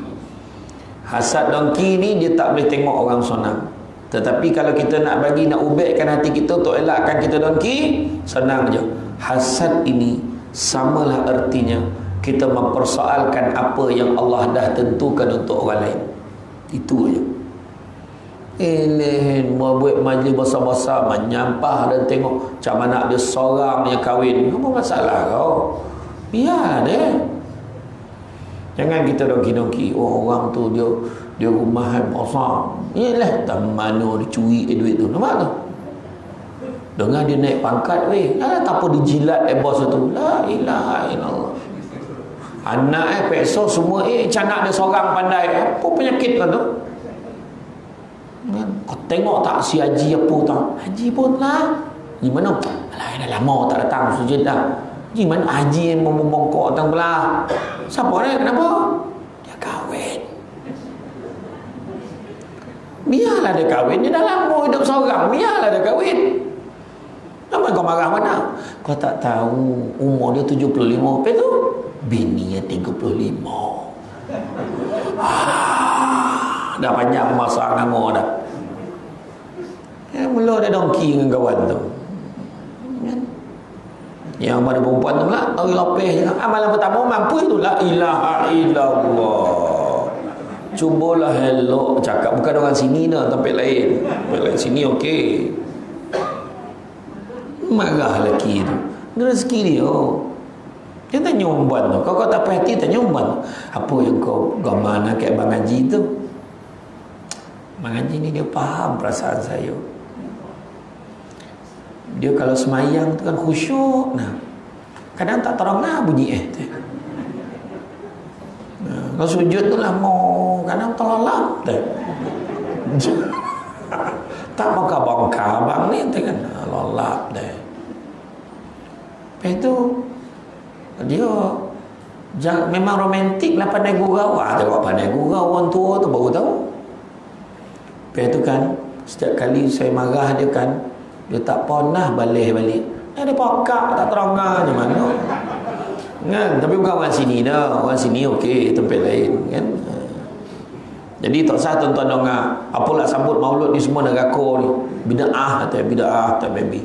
Hasad, dengki ni dia tak boleh tengok orang sonang. Tetapi kalau kita nak ubekkan hati kita untuk elakkan kita dengki, senang je. Hasad ini samalah artinya kita mempersoalkan apa yang Allah dah tentukan untuk orang lain. Itu aja. Mau buat majlis besar-besar, menyampah dan tengok macam mana dia seorang yang kahwin. Apa masalah kau? Biar deh. Jangan kita dongki-dongki. Orang tu dia rumahan besar. Yelah, tak mana dia curi duit tu. Nampak tu? Dengar dia naik pangkat weh. Tak apa dijilat bos tu. La ilaha illallah. Anak pekso semua canak dia seorang pandai. Apa penyakit kan tu? Kau tengok tak si Haji apa tau? Haji pun lah. Haji mana? Alah, dah lama tak datang sujud dah. Haji mana? Haji yang membongkok datang belah. Siapa dia? Kenapa? Dia kahwin. Biarlah dia kahwin. Dia dah lama hidup seorang. Biarlah dia kahwin. Kenapa kau marah mana? Kau tak tahu umur dia 75. Apa tu? Bini dia 35. Dah panjang masa ngamo dah. Mula ada dongki dengan kawan tu. Yang pada perempuan tu pula tahu lapeh je. Amalan pertama mampu itu la ilaha illallah. Cubalah elok cakap, bukan orang sini dah, tempat lain. Tempat lain sini okey. Marah lelaki tu. Dia rezeki dia. Dia tanya umban tu. Kau tak perhati, tanya umban tu. Apa yang kau mana kat Abang Haji tu? Abang Haji ni dia faham perasaan saya. Dia kalau semayang tu kan khusyuk. Nah, kadang tak terang lah bunyi kalau sujud tu lah mau kadang terlelap tak bongkar-bongkar abang ni kan lelap dah. Lepas tu dia memang romantik lah, pandai gurau. Tengok pandai gurau orang tua tu baru tahu. Lepas tu kan setiap kali saya marah dia kan, dia tak pernah balik. Dia pokak tak terangah je mana kan. Tapi bukan orang sini dah. Orang sini okey, tempat lain kan. Jadi tak sah tuan-tuan dengar apalah sambut maulud ni semua neraka ni. Bid'ah tak baby.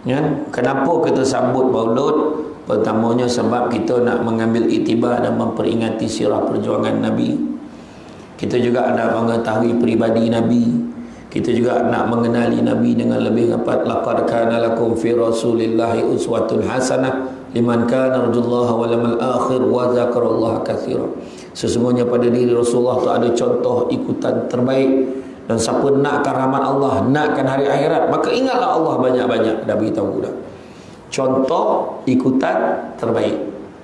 Kan? Kenapa kita sambut maulud? Pertamanya sebab kita nak mengambil iktibar dan memperingati sirah perjuangan Nabi. Kita juga nak mengetahui peribadi Nabi. Kita juga nak mengenali Nabi dengan lebih rapat. Laqad kana lakum fi Rasulillahi uswatun hasanah liman kana yarjullaha wal yawmal akhir wa dzakarallaha katsira. Sesungguhnya pada diri Rasulullah tu ada contoh ikutan terbaik. Dan siapa nakkan rahmat Allah, nakkan hari akhirat, maka ingatlah Allah banyak-banyak. Dah beritahu dah. Contoh ikutan terbaik.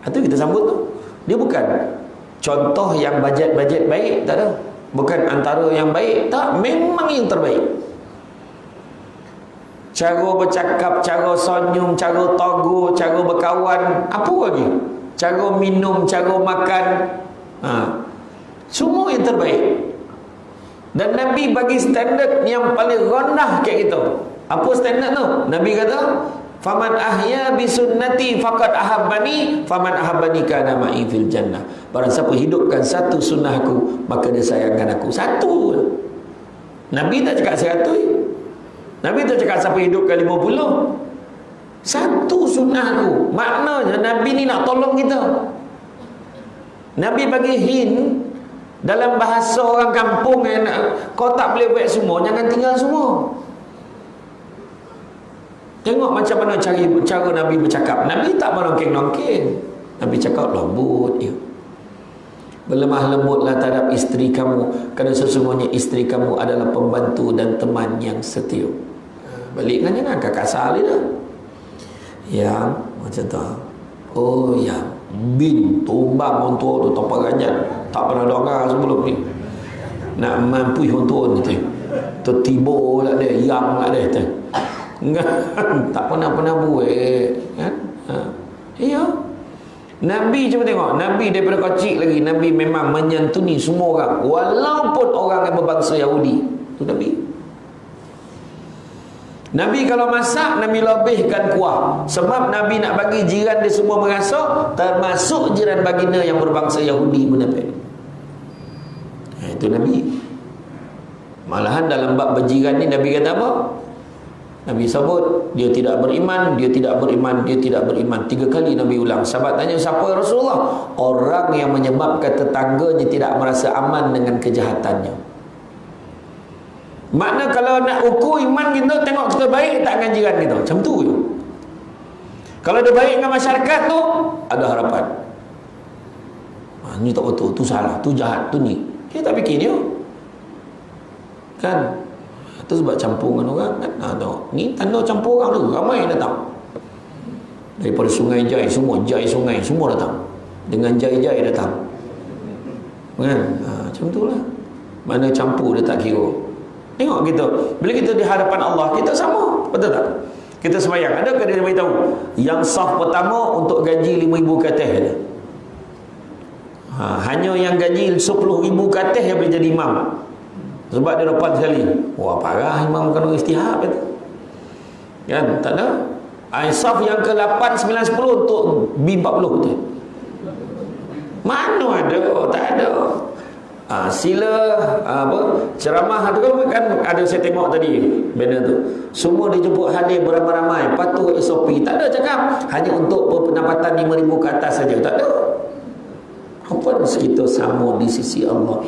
Itu kita sambut tu. Dia bukan contoh yang bajet-bajet baik, tak ada. Bukan antara yang baik, tak, memang yang terbaik. Cara bercakap, cara senyum, cara togo, cara berkawan, apa lagi? Cara minum, cara makan, semua yang terbaik. Dan Nabi bagi standard yang paling rendah kat kita. Apa standard tu? Nabi kata, faman ahya bi sunnati faqad ahabbani, faman ahabbani kana ma'i fil jannah. Barang siapa hidupkan satu sunnahku, maka dia sayangkan aku. Satu. Nabi tak cakap 100. Nabi tak cakap siapa hidupkan 50. Satu sunnahku. Maknanya Nabi ni nak tolong kita. Nabi bagi hint dalam bahasa orang kampung, kau tak boleh buat semua, jangan tinggal semua. Tengok macam mana cara Nabi bercakap. Nabi tak menongking-nongking. Nabi cakap lembut je. Berlemah lembutlah terhadap isteri kamu, kerana sesungguhnya isteri kamu adalah pembantu dan teman yang setia. Balik kan jangan kakak salih dah. Yang macam tu. Oh yang bin tumbang untuk tu tanpa ganjat. Tak pernah dengar sebelum ni. Nak mampu untuk ni tu. Tiba lah dia, yang lah dia tu. Tak pernah buat kan? Ya. Nabi cuba tengok, Nabi daripada kecil lagi Nabi memang menyantuni semua orang, walaupun orang yang berbangsa Yahudi. Itu Nabi kalau masak, Nabi lebihkan kuah. Sebab Nabi nak bagi jiran dia semua merasa, termasuk jiran baginda yang berbangsa Yahudi pun dapat. Itu Nabi. Malahan dalam bab berjiran ni Nabi kata apa? Nabi sebut dia tidak beriman, dia tidak beriman, dia tidak beriman. 3 kali Nabi ulang. Sahabat tanya, siapa Rasulullah? Orang yang menyebabkan tetangganya tidak merasa aman dengan kejahatannya. Makna kalau nak ukur iman kita, tengok kita baik tak dengan jiran kita. Macam tu je. Kalau dia baik dengan masyarakat tu, ada harapan. Ni tak betul, tu salah, tu jahat, tu ni. Kita tak fikir dia. Kan? Itu sebab campur dengan orang kan. Tengok. Ni tanda campur orang tu. Ramai datang. Daripada sungai Jai, semua Jai sungai, semua datang. Dengan Jai-Jai datang. Kan? Macam tu lah. Mana campur dia tak kira. Tengok kita. Bila kita di hadapan Allah, kita sama. Betul tak? Kita sembahyang. Adakah dia beritahu? Yang saf pertama untuk gaji 5,000 ke atas je. Hanya yang gaji 10,000 ke atas yang boleh jadi imam. Sebab dia depan sekali. Wah parah imam kena istihab itu. Kan? Tak ada. Saf yang ke 8, 9, 10 untuk B40 tu. Mana ada? Tak ada. Sila ceramah tu kan ada saya tengok tadi banner tu. Semua dijemput hadir beramai-ramai, patuh SOP. Tak ada cakap hanya untuk pendapatan 5,000 ke atas saja. Tak ada. Apa kita sama di sisi Allah.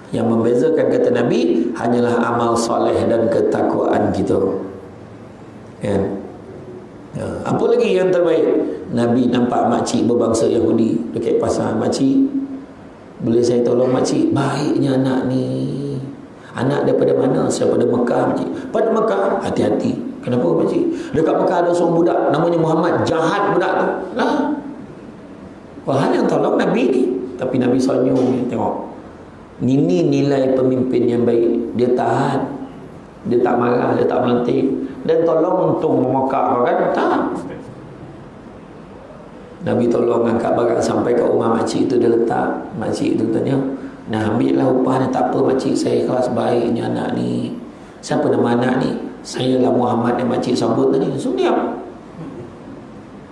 Yang membezakan kata Nabi hanyalah amal soleh dan ketakwaan kita. Kan? Apa lagi yang terbaik? Nabi nampak makcik berbangsa Yahudi dekat pasar. Makcik, boleh saya tolong makcik? Baiknya anak ni. Anak daripada mana? Saya pada Mekah, makcik. Pada Mekah? Hati-hati. Kenapa makcik? Dekat Mekah ada seorang budak namanya Muhammad. Jahat budak tu. Lah. Wah, yang tolong Nabi ni. Tapi Nabi senyum. Tengok. Ini nilai pemimpin yang baik. Dia tahan. Dia tak marah, dia tak melentik. Dan tolong untung memekak kan? Tak. Nabi tolong angkat barang sampai ke rumah makcik tu, dia letak. Makcik tu tanya, nah ambillah upah dia. Tak apa makcik, saya ikhlas, baiknya anak ni. Siapa nama anak ni? Saya lah Muhammad yang makcik sambut tadi. So diam.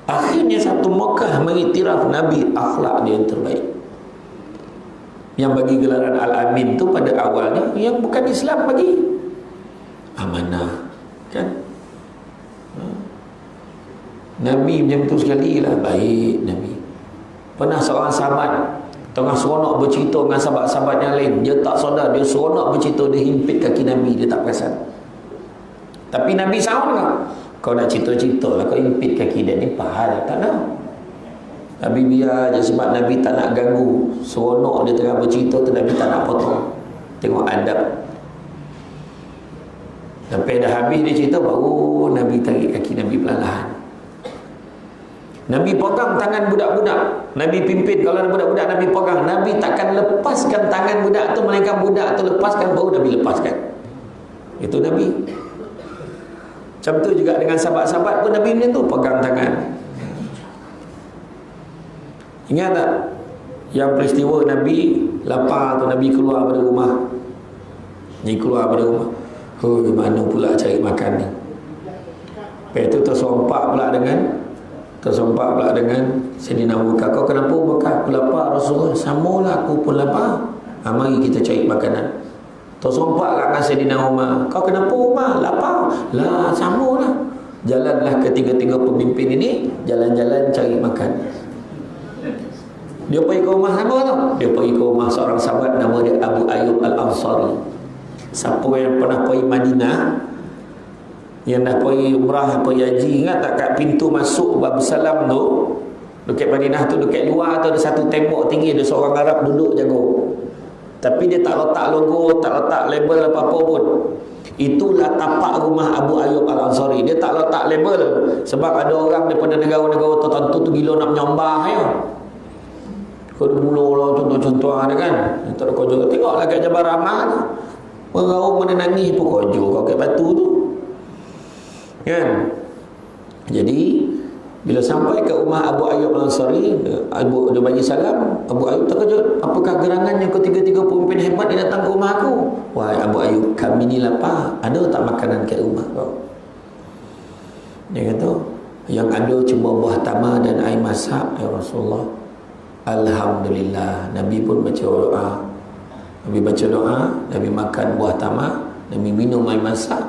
Akhirnya satu Mekah mengiktiraf Nabi akhlak dia yang terbaik. Yang bagi gelaran Al-Amin tu pada awalnya yang bukan Islam bagi amanah. Kan? Nabi macam tu sekali lah. Baik Nabi. Pernah seorang sahabat tengah seronok bercerita dengan sahabat-sahabat yang lain. Dia tak sedar, dia seronok bercerita, dia himpit kaki Nabi, dia tak perasan. Tapi Nabi sahur lah, kau nak cerita-cerita lah, kau himpit kaki dia ni pahal. Tak nak. Nabi biar je sebab Nabi tak nak ganggu. Seronok dia tengah bercerita tu, Nabi tak nak potong. Tengok adab. Sampai dah habis dia cerita, baru Nabi tarik kaki Nabi perlahan. Nabi pegang tangan budak-budak. Nabi pimpin, kalau ada budak-budak Nabi pegang. Nabi takkan lepaskan tangan budak tu, melainkan budak tu lepaskan, baru Nabi lepaskan. Itu Nabi. Macam tu juga dengan sahabat-sahabat pun Nabi macam tu, pegang tangan. Ingat tak yang peristiwa Nabi lapar tu, Nabi keluar pada rumah. Ni keluar pada rumah. Oh, mana pula cari makan ni? Lepas tu tersompak pula dengan Sayyidina Abu Bakar. Kau kenapa Bakar? Aku lapar Rasulullah. Samalah aku pun lapar. Mari kita cari makanan. Tersompak lah dengan Sayyidina Umar. Kau kenapa Umar? Lapar. Lah samalah. Jalanlah ketiga-tiga pemimpin ini jalan-jalan cari makan. Dia pergi ke rumah sama tu. Dia pergi ke rumah seorang sahabat nama dia Abu Ayyub Al-Ansari. Siapa yang pernah pergi Madinah, yang dah pergi umrah, pergi haji, ingat tak kat pintu masuk Bab Salam tu, dekat Madinah tu, dekat luar tu ada satu tembok tinggi, ada seorang Arab duduk jaga. Tapi dia tak letak logo, tak letak label apa-apa pun. Itulah tapak rumah Abu Ayyub Al-Ansari. Dia tak letak label sebab ada orang daripada negara-negara tertentu tu gila nak menyembah ya. Kau mula lah contoh-contoh ada kan. Tak ada kau juga. Tengoklah kat Jabal Rahmah tu. Orang mana nangis pun kojo kau kat batu tu. Kan? Jadi bila sampai ke rumah Abu Ayyub Al-Ansari, dia bagi salam. Abu Ayyub terkejut. Apakah gerangannya ketiga-tiga pemimpin hebat yang datang ke rumah aku? Wahai Abu Ayyub, kami ni lapar. Ada tak makanan kat rumah kau? Dia kata, yang ada cuma buah tamar dan air masak ya Rasulullah. Alhamdulillah. Nabi pun baca doa. Nabi baca doa, Nabi makan buah tamar, Nabi minum air masak,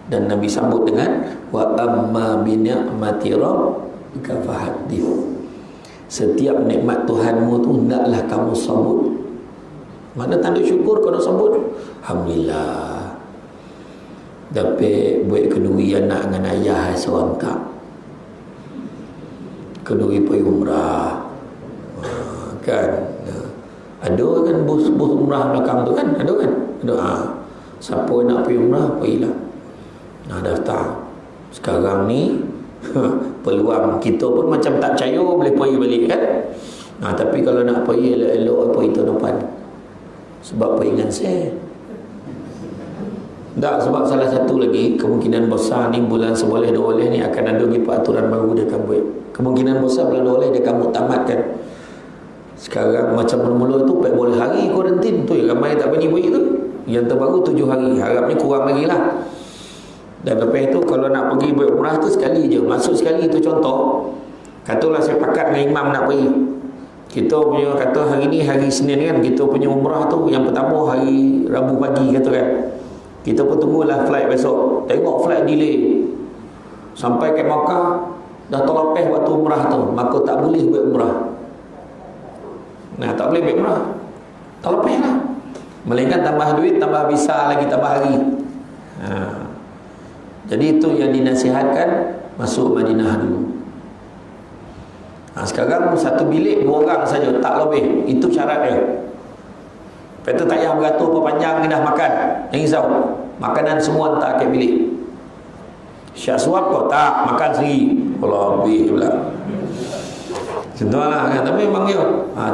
dan Nabi sambut dengan wa amma bi ni'mati rabbika fahaddits. Setiap nikmat Tuhanmu tu hendaklah kamu sambut. Mana tanda syukur kau nak sambut? Alhamdulillah. Dapat buat kedui anak dengan ayah seorang tak. Kedui pergi umrah. Kan? Ada kan bos umrah belakang tu kan? Ada kan? Ada. Siapa nak pergi umrah, pergilah. Nah, daftar. Sekarang ni peluang kita pun macam tak percaya boleh pergi balik kan. Nah, tapi kalau nak pergi elok-elok pergi tahun depan. Sebab peringan saya. Tak, sebab salah satu lagi kemungkinan besar ni bulan seboleh dua boleh ni akan ada lagi peraturan baru dia akan buat. Kemungkinan besar bulan dua boleh dia akan muktamadkan. Sekarang macam mula-mula tu 40 hari kuarantin tu yang ramai tak berani buat tu. Yang terbaru 7 hari. Harapnya kurang lagi lah. Dan lepas tu kalau nak pergi buat umrah tu sekali je. Masuk sekali tu contoh. Katalah saya pakat dengan imam nak pergi. Kita punya kata hari ni hari Senin kan. Kita punya umrah tu yang pertama hari Rabu pagi kata kan. Kita pun tunggulah flight besok. Tengok flight delay. Sampai ke Makkah dah terlepas waktu umrah tu. Maka tak boleh buat umrah. Nah, tak boleh buat umrah. Terlepas lah. Melainkan tambah duit, tambah visa lagi, tambah hari. Jadi itu yang dinasihatkan. masuk Madinah dulu. Sekarang satu bilik 2 orang saja, tak lebih. Itu syarat dia. Lepas tu tak payah beratur apa panjang, dah makan. Jangan risau. Makanan semua tak ke bilik. Syak suap kau tak, makan sendiri. Kalau habis pula. Contohlah kan. Tapi memang dia.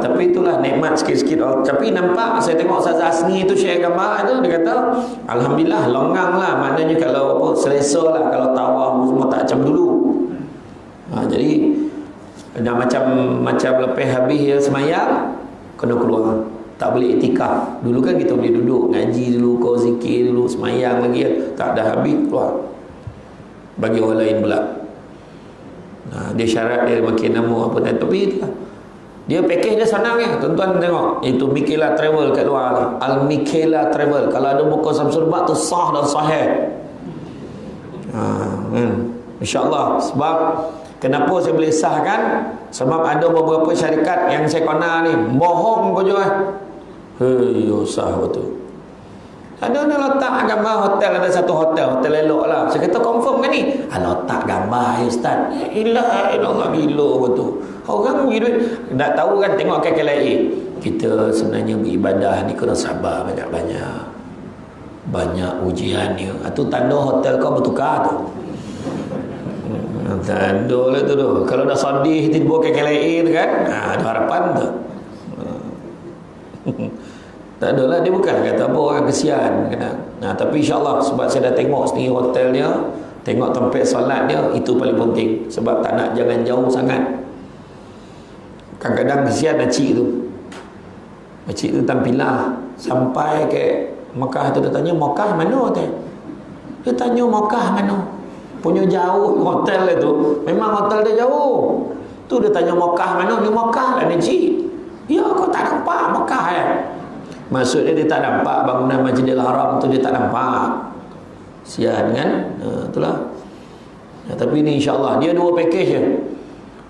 Tapi itulah nikmat sikit-sikit. Tapi nampak saya tengok Ustaz Asni tu share gambar tu, dia kata alhamdulillah longgang lah. Maknanya kalau apa selesa lah, kalau tawaf semua tak macam dulu. Jadi dah macam lepas habis ya semayang kena keluar. Tak boleh iktikaf. Dulu kan kita boleh duduk ngaji dulu, kau zikir dulu, semayang lagi. Tak dah habis keluar. Bagi orang lain pula. Dia syarat dia makin nama apa tadi. Tapi itulah. Dia package dia senang ya. Tuan-tuan tengok. Itu Mikela Travel kat luar tu. Al-Mikela Travel. Kalau ada buku Samsul Bak tu sah dan sahih. InsyaAllah. Sebab kenapa saya boleh sahkan? Sebab ada beberapa syarikat yang saya kenal ni bohong kau jual. Sah betul. Ada letak gambar hotel, ada satu hotel elok lah. Saya kata confirm kan ni? Letak gambar ya Ustaz. Ilah gila betul. Orang bagi duit. Tak tahu kan, tengok KKLA. Kita sebenarnya beribadah ni kena sabar banyak-banyak. Banyak ujian ni. Itu tanda hotel kau bertukar tu. Tanda lah tu. Kalau dah sedih tiba KKLA tu kan, ada harapan tu. Tak adalah, dia bukan kata apa orang kesian. Tapi insyaAllah sebab saya dah tengok sendiri hotelnya, tengok tempat solat dia, itu paling penting. Sebab tak nak jangan jauh sangat. Kadang-kadang kesian makcik tu. Makcik tu tampilah sampai ke Mekah tu, dia tanya Mekah mana tu? Dia tanya Mekah mana? Punya jauh hotel itu. Memang hotel dia jauh. Tu dia tanya Mekah mana? Ni Mekah lah ni cik. Ya kau tak nampak Mekah Maksudnya dia tak nampak bangunan Masjidil Haram tu, dia tak nampak. Sian kan? Itulah. Tapi ni insyaAllah dia 2 package je.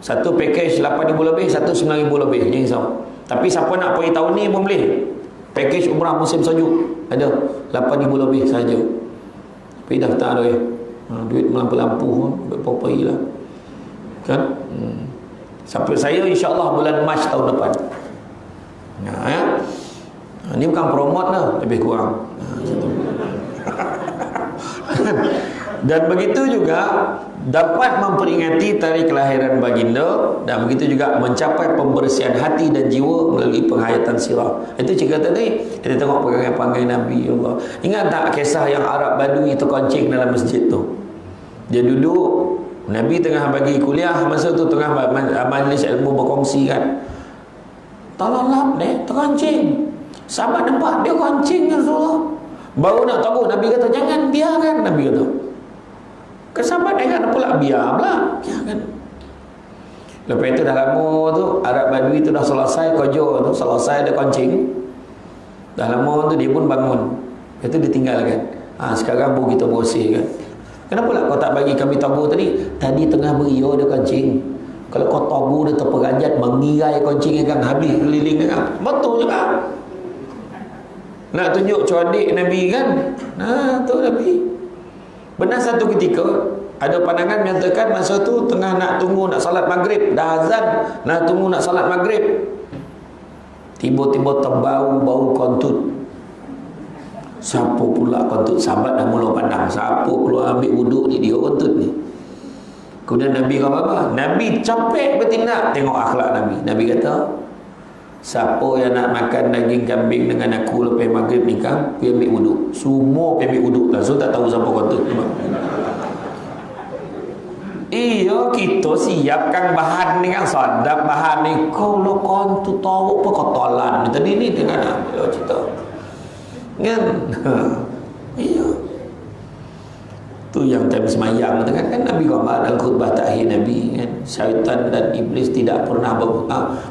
Satu package 8,000 lebih, satu 9,000 lebih. Jangan risau. Tapi siapa nak pergi tahun ni pun boleh. Package umrah musim sejuk ada 8,000 lebih saja. Tapi daftar dah duit melampu-lampu berapa lah. Kan? Sampai saya insyaAllah bulan Mac tahun depan. Ini bukan promote lah, lebih kurang. Dan begitu juga dapat memperingati tarikh kelahiran baginda, dan begitu juga mencapai pembersihan hati dan jiwa melalui penghayatan sirah. Itu cerita tadi kita tengok perangai-perangai Nabi Allah. Ingat tak kisah yang Arab Badui terkoncing dalam masjid tu? Dia duduk, Nabi tengah bagi kuliah, masa tu tengah majlis ilmu berkongsi kan. Tolong deh, terkoncing. Sahabat nampak dia koncing ya Rasulullah. Baru nak tahu, Nabi kata jangan, biarkan. Nabi kata ke sahabat dia kan pula, biar pula, biarkan. Lepas itu dah lama tu Arab Badui tu dah selesai kerja tu, selesai dia koncing. Dah lama tu dia pun bangun. Itu dia tinggalkan. Sekarang pun kita bersih kan. Kenapa lah kau tak bagi kami tahu tadi? Tadi tengah beria dia koncing. Kalau kau tahu dia terperanjat mengirai koncing kan, habis keliling kan. Betul juga. Nak tunjuk cerdik Nabi kan? Tu Nabi. Benar satu ketika ada pandangan menyatakan masa tu tengah nak tunggu nak salat maghrib, dah azan, nak tunggu nak salat maghrib. Tiba-tiba terbau bau kontut. Siapa pula kontut? Sahabat dah mula pandang, siapa keluar ambil wuduk ni, dia kontut ni. Kemudian Nabi kata apa? Nabi capek bertindak. Tengok akhlak Nabi. Nabi kata, siapa yang nak makan daging kambing dengan aku lepas maghrib ni kan, pergi ambil wuduk. Semua pergi ambil wuduk. Langsung tak tahu siapa kontut. Iya, kita siapkan bahan ni kan, sadap bahan ni. Kalau kontut tahu apa kotolan ni tadi ni dengan ambil cerita kan. Iya, tu yang time semayang tu kan Nabi Muhammad dalam khutbah takhir Nabi kan, syaitan dan iblis tidak pernah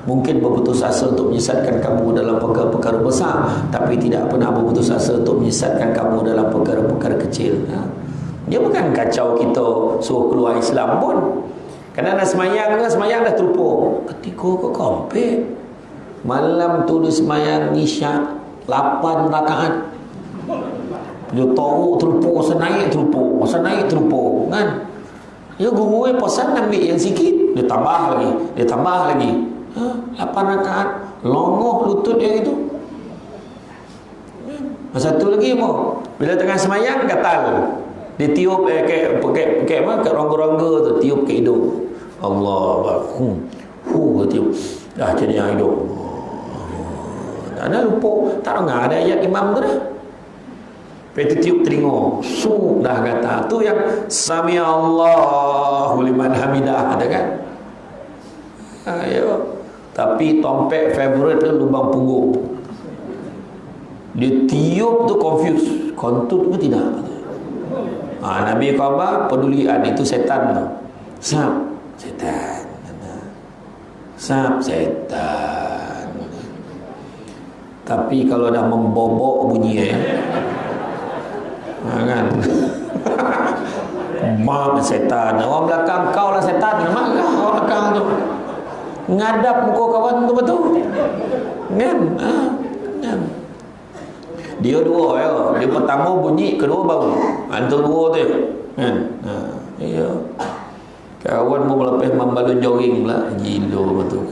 mungkin berputus asa untuk menyesatkan kamu dalam perkara-perkara besar, tapi tidak pernah berputus asa untuk menyesatkan kamu dalam perkara-perkara kecil. Dia bukan kacau kita suruh keluar Islam pun. Kerana nak semayang dah terlupa. Ketika kau kompet malam tu dia semayang isyak 8 rakaat. Dia tahu terlupa, senaik terlupa kan. Ya guru posan ambil yang sikit, dia tambah lagi. 8 rakaat, longoh lutut dia itu. Satu lagi mau, bila tengah semayang gatal. Dia tiup kayak apa? Kat rongga-rongga tu, tiup ke hidung. Allah, tiup. Dah jadi hidung. Ada lupa, tak dengar ada ayat imam tu dah. Lepas tu tiup telinga, dah kata. Tu yang Sami Allahu liman hamidah, ada kan? Ayo. Tapi tompek favourite tu lubang punggung. Dia tiup tu confused, kontut ke tidak? Nabi khabar pedulian itu setan tu. Setan. Tapi kalau dah membobok bunyi kan. Mak setan. Orang belakang kau lah setan. Marah orang belakang tu. Ngadap muka kawan tu betul. Kan? Dia dua ya. Dia pertama bunyi, kedua baru. Antara dua tu kan. Ya. Kawan mau lepas membalun jogging pula. Gila betul.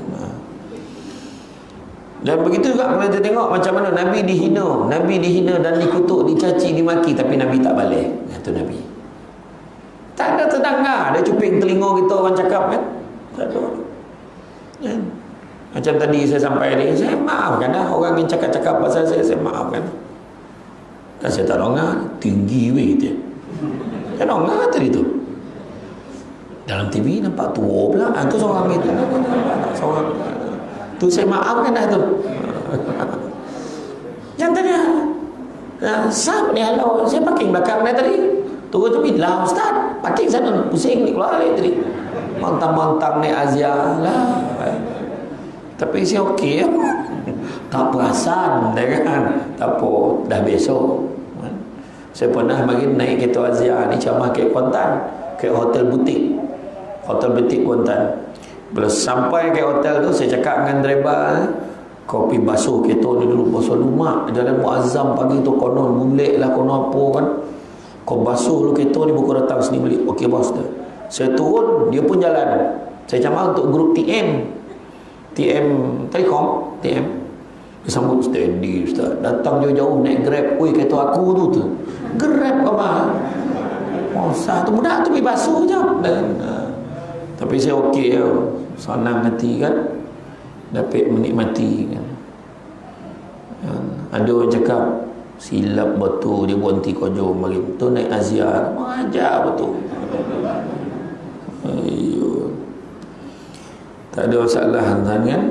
Dan begitu juga kita tengok macam mana Nabi dihina dan dikutuk, dicaci, dimaki, tapi Nabi tak balik. Itu Nabi. Tak ada terdengar. Dia cuping telinga kita orang cakap kan. Tak ada. Kan? Macam tadi saya sampai ni, saya maafkan dah orang yang cakap-cakap pasal saya maafkan. Kan saya tak dengar, tinggi weh dia. Kan dengar tadi tu. Dalam TV nampak tua pula. Tu seorang itu. Seorang tu saya maafkan dah tu. Yang tadi sab ni halau, saya parking belakang ni tadi. Turun tu bilang ustaz, parking sana pusing ni keluar balik tadi. Mantang-mantang ni Azia lah. Tapi saya okey ya. Tak perasan kan. Tak apa, dah besok. Saya pernah bagi naik kereta Azia ni camah ke Kuantan, ke hotel butik Kuantan. Bila sampai ke hotel tu, saya cakap dengan driver, kopi basuh kereta ni dulu, basuh lumak. Jalan Muazzam pagi tu konon bulik lah, konon apa kan. Kau basuh dulu kereta ni, buku datang sini balik. Okey bos tu. Saya turun, dia pun jalan. Saya camah untuk grup TM Telekom. Dia sambut steady ustaz. Datang jauh-jauh naik Grab. Oi kereta aku tu. Grab apa? Masa tu budak tu pergi basuh je. Tapi saya okey ya. Senang hati kan. Dapat menikmati kan. Ada orang cakap silap betul dia berhenti kojo mari tu naik Azia. Ajar betul. Ayuh. Tak ada masalah kan.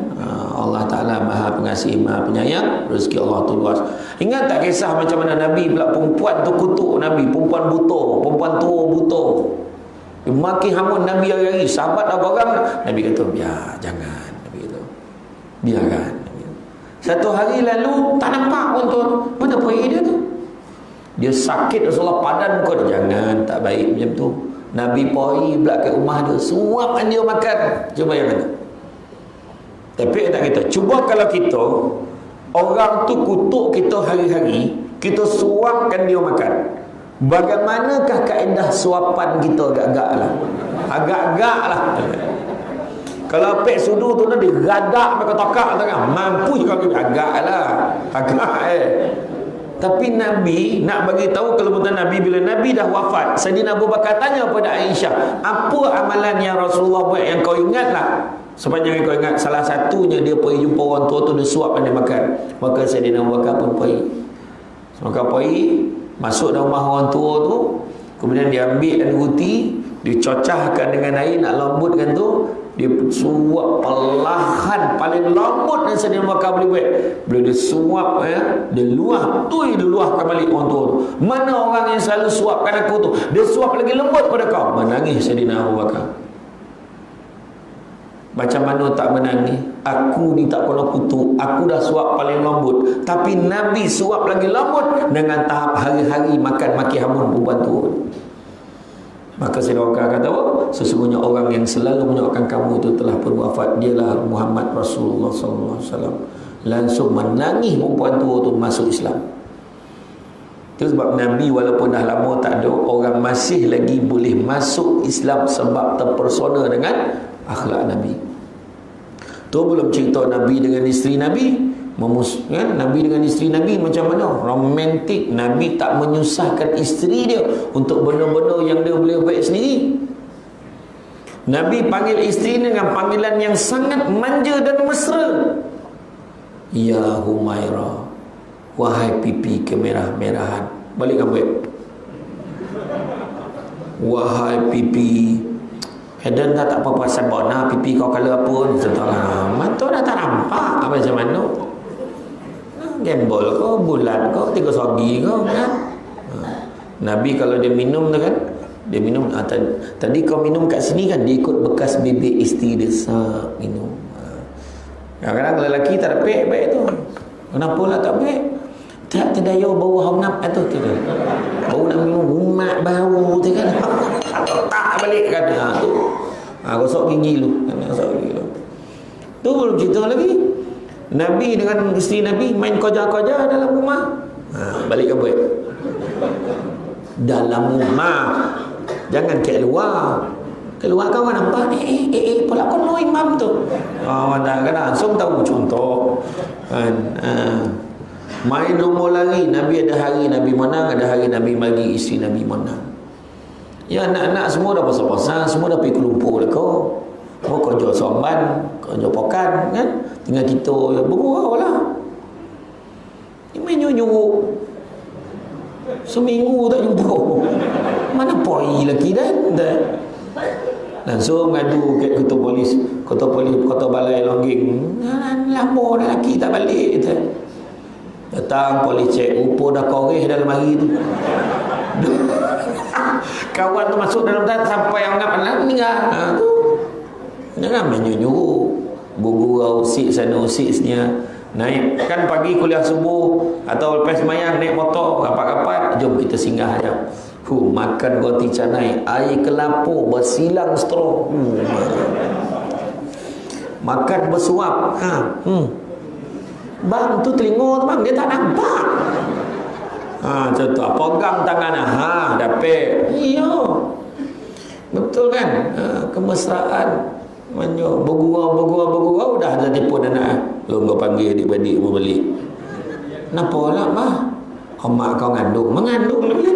Allah Ta'ala Maha Pengasih, Maha Penyayang. Rezeki Allah tu luas. Ingat tak kisah macam mana Nabi pula perempuan tu kutuk Nabi, perempuan buta, perempuan tua buta. Dia maki hamun Nabi hari-hari. Sahabat apa orang? Nabi kata, biar, jangan. Nabi kata, biarkan. Satu hari lalu tak nampak pun tu. Mana pergi dia tu? Dia sakit, Rasulullah padan muka dia. Jangan, tak baik macam tu. Nabi pergi pula ke rumah dia, suapkan dia makan. Cuba yang mana? Tapi tak kita. Cuba kalau kita, orang tu kutuk kita hari-hari, kita suapkan dia makan. Bagaimanakah kaedah suapan kita agak-agak lah? Agak-agak lah. Kalau pek sudu tu dia gadak pakai tokak tu kan. Mampu juga agak lah. Tapi Nabi nak bagi tahu kelembutan Nabi bila Nabi dah wafat. Sayyidina Abu Bakar tanya kepada Aisyah, apa amalan yang Rasulullah buat yang kau ingatlah? Sepanjang yang kau ingat, salah satunya dia pergi jumpa orang tua tu, dia suapkan dia makan. Maka Sayyidina Abu Bakar pun pergi. Maka pergi, masuk dalam rumah orang tua tu, kemudian dia ambil dan ruti, dicocahkan dengan air, nak lembutkan tu, dia suap perlahan, paling lembut yang Sayyidina Abu Bakar boleh buat. Bila dia suap dia luahkan balik orang tua tu. Mana orang yang selalu suapkan aku tu, dia suap lagi lembut pada kau. Menangis Sayyidina Abu Bakar. Macam mana tak menangis? Aku ni tak pernah kutuk, aku dah suap paling lembut, tapi Nabi suap lagi lembut dengan tahap hari-hari makan maki hamun perempuan tu. Maka Sayyidina Abu Bakar kata, sesungguhnya orang yang selalu menyoalkan kamu itu telah pun wafat, dialah Muhammad Rasulullah SAW. Langsung menangis perempuan tua itu masuk Islam. Itu sebab Nabi walaupun dah lama tak ada, orang masih lagi boleh masuk Islam sebab terpersona dengan akhlak Nabi. Tu belum cerita Nabi dengan isteri Nabi. Kan? Nabi dengan isteri Nabi macam mana? Romantik. Nabi tak menyusahkan isteri dia untuk benda-benda yang dia boleh buat sendiri. Nabi panggil isteri dengan panggilan yang sangat manja dan mesra. Ya Humairah, wahai pipi kemerah-merahan. Balik gambar. Wahai pipi. Edan tak apa-apa sabon lah. Pipi kau kalau apa ni. Mata dah tak nampak macam mana. Gembol kau, bulat kau, tiga sogi kau kan. Nabi kalau dia minum tu kan, dia minum tadi kau minum kat sini kan, dia ikut bekas bibir isteri dia minum. Kadang-kadang lelaki tak pek baik tu. Kenapa lah tak pek? Tak terdaya bau hangap tu tidak. Bau nak minum umat bau tu kan. Tak balik kan tu. Gosok gigi lu. Gosok gigi lu. Tu belum cerita lagi. Nabi dengan isteri Nabi main koja-koja dalam rumah. Balik ke buat. Dalam rumah. Jangan kat luar. Keluar kawan nampak pula kau no imam tu. Kadang-kadang langsung tahu contoh. Main rumah lari. Nabi ada hari Nabi menang, ada hari Nabi bagi isteri Nabi menang. Ya anak-anak semua dah pasal-pasal, semua dah pergi ke Lumpur lah kau. Kau kerja somban, kerja pokan kan. Tinggal kita bergurau lah. Ini main nyuruh. Seminggu tak jumpa. Mana poi lagi dah. Langsung ngadu ke ketua balai Longging. Lama dah lelaki tak balik. Datang polis cek, rupa dah koreh dalam hari tu. Kawan tu masuk dalam tak sampai anggap anak meninggal. Tu. Jangan menyuruh bergurau usik sana usiknya. Naik kan pagi kuliah subuh atau lepas semayang naik motor rapat-rapat, jom kita singgah aja. Makan roti canai, air kelapa bersilang straw. Makan bersuap. Bang tu telinga tu bang, dia tak nampak. Contoh pegang tangan. Dapat. Iya. Betul kan? Kemesraan. Bergurau dah jadi pun anak. Lu kau panggil adik-adik mau balik. Kenapa lah mah? Mak kau mengandung lagi.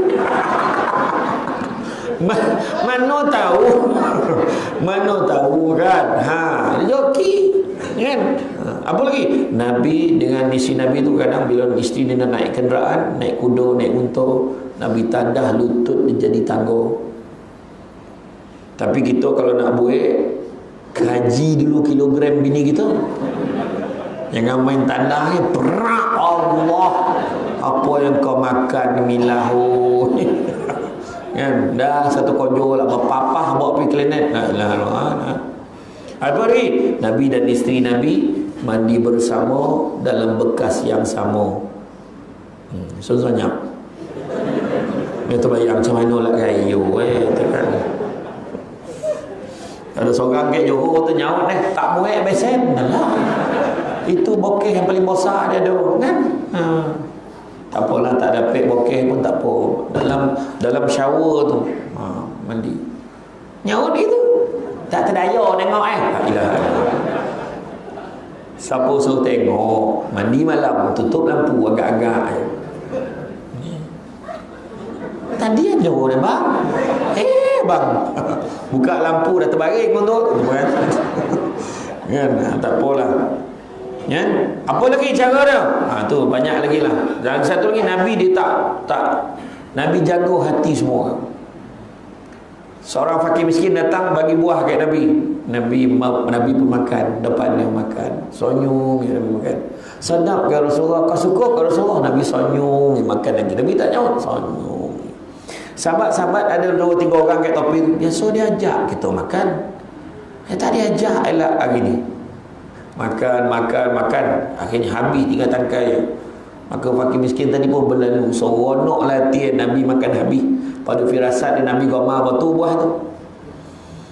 Mana tahu kan. Joki kan. Apa lagi? Nabi dengan isteri Nabi tu kadang bila isteri dia naik kenderaan, naik kuda, naik unta, Nabi tandah lutut dia jadi tangga. Tapi kita kalau nak buat, kaji dulu kilogram bini kita. Jangan main tandah ni. Perak Allah. Apa yang kau makan milahu. Kan? Dah satu kojo lah. Berpapah bawa pergi klinik. Apa lagi? Nabi dan isteri Nabi mandi bersama dalam bekas yang sama. Senyap. Dia terbayang macam mana lah kayu. Kan? Ada seorang kat Johor tu nyaut tak buat besen. Itu bokeh yang paling besar dia tu kan. Tak apalah, tak dapat bokeh pun tak apa. Dalam shower tu mandi. Nyaut itu. Tak terdaya tengok Siapa suruh tengok? Mandi malam, tutup lampu agak-agak. Tadi aja dia bang. Bang. Buka lampu dah terbaring pun tu. Kan? Tak apalah. Ya? Apa lagi cara dia? Tu banyak lagi lah. Dan satu lagi, Nabi dia tak Nabi jaga hati semua orang. Seorang fakir miskin datang bagi buah kat Nabi. Nabi pun makan, depan dia makan. Sonyong dia makan. Sedap ke Rasulullah? Kau suka ke Rasulullah? Nabi sonyong dia makan lagi. Nabi tak nyaut, sonyong. Sahabat-sahabat ada 2-3 orang kat topi. Biasa dia ajak kita makan. Tak diajak elak hari ni. Makan. Akhirnya habis 3 tangkai. Maka fakir miskin tadi pun berlalu. Seronok latihan Nabi makan habis. Pada firasat dia Nabi gomar batu buah tu.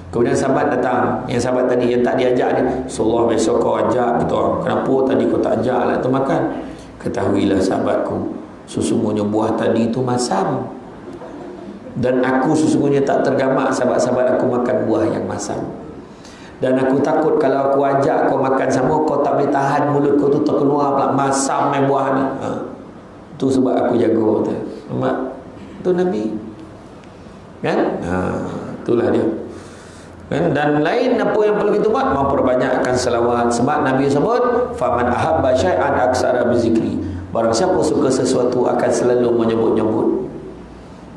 Kemudian sahabat datang. Yang sahabat tadi yang tak diajak ni, Rasulullah besok kau ajak kita. Kenapa tadi kau tak ajak lah tu makan? Ketahuilah sahabatku, sesungguhnya buah tadi itu masam, dan aku sesungguhnya tak tergamak sahabat-sahabat aku makan buah yang masam. Dan aku takut kalau aku ajak kau makan sama, kau tak boleh tahan, mulut kau tu terkeluar pula masam main buah ni. Tu sebab aku jaga tu. Nampak? Tu Nabi. Kan? Itulah dia. Kan? Dan lain apa yang perlu kita buat, memperbanyakkan selawat. Sebab Nabi sebut, faman ahabba syai'an aksara bizikri. Barang siapa suka sesuatu akan selalu menyebut-nyebut.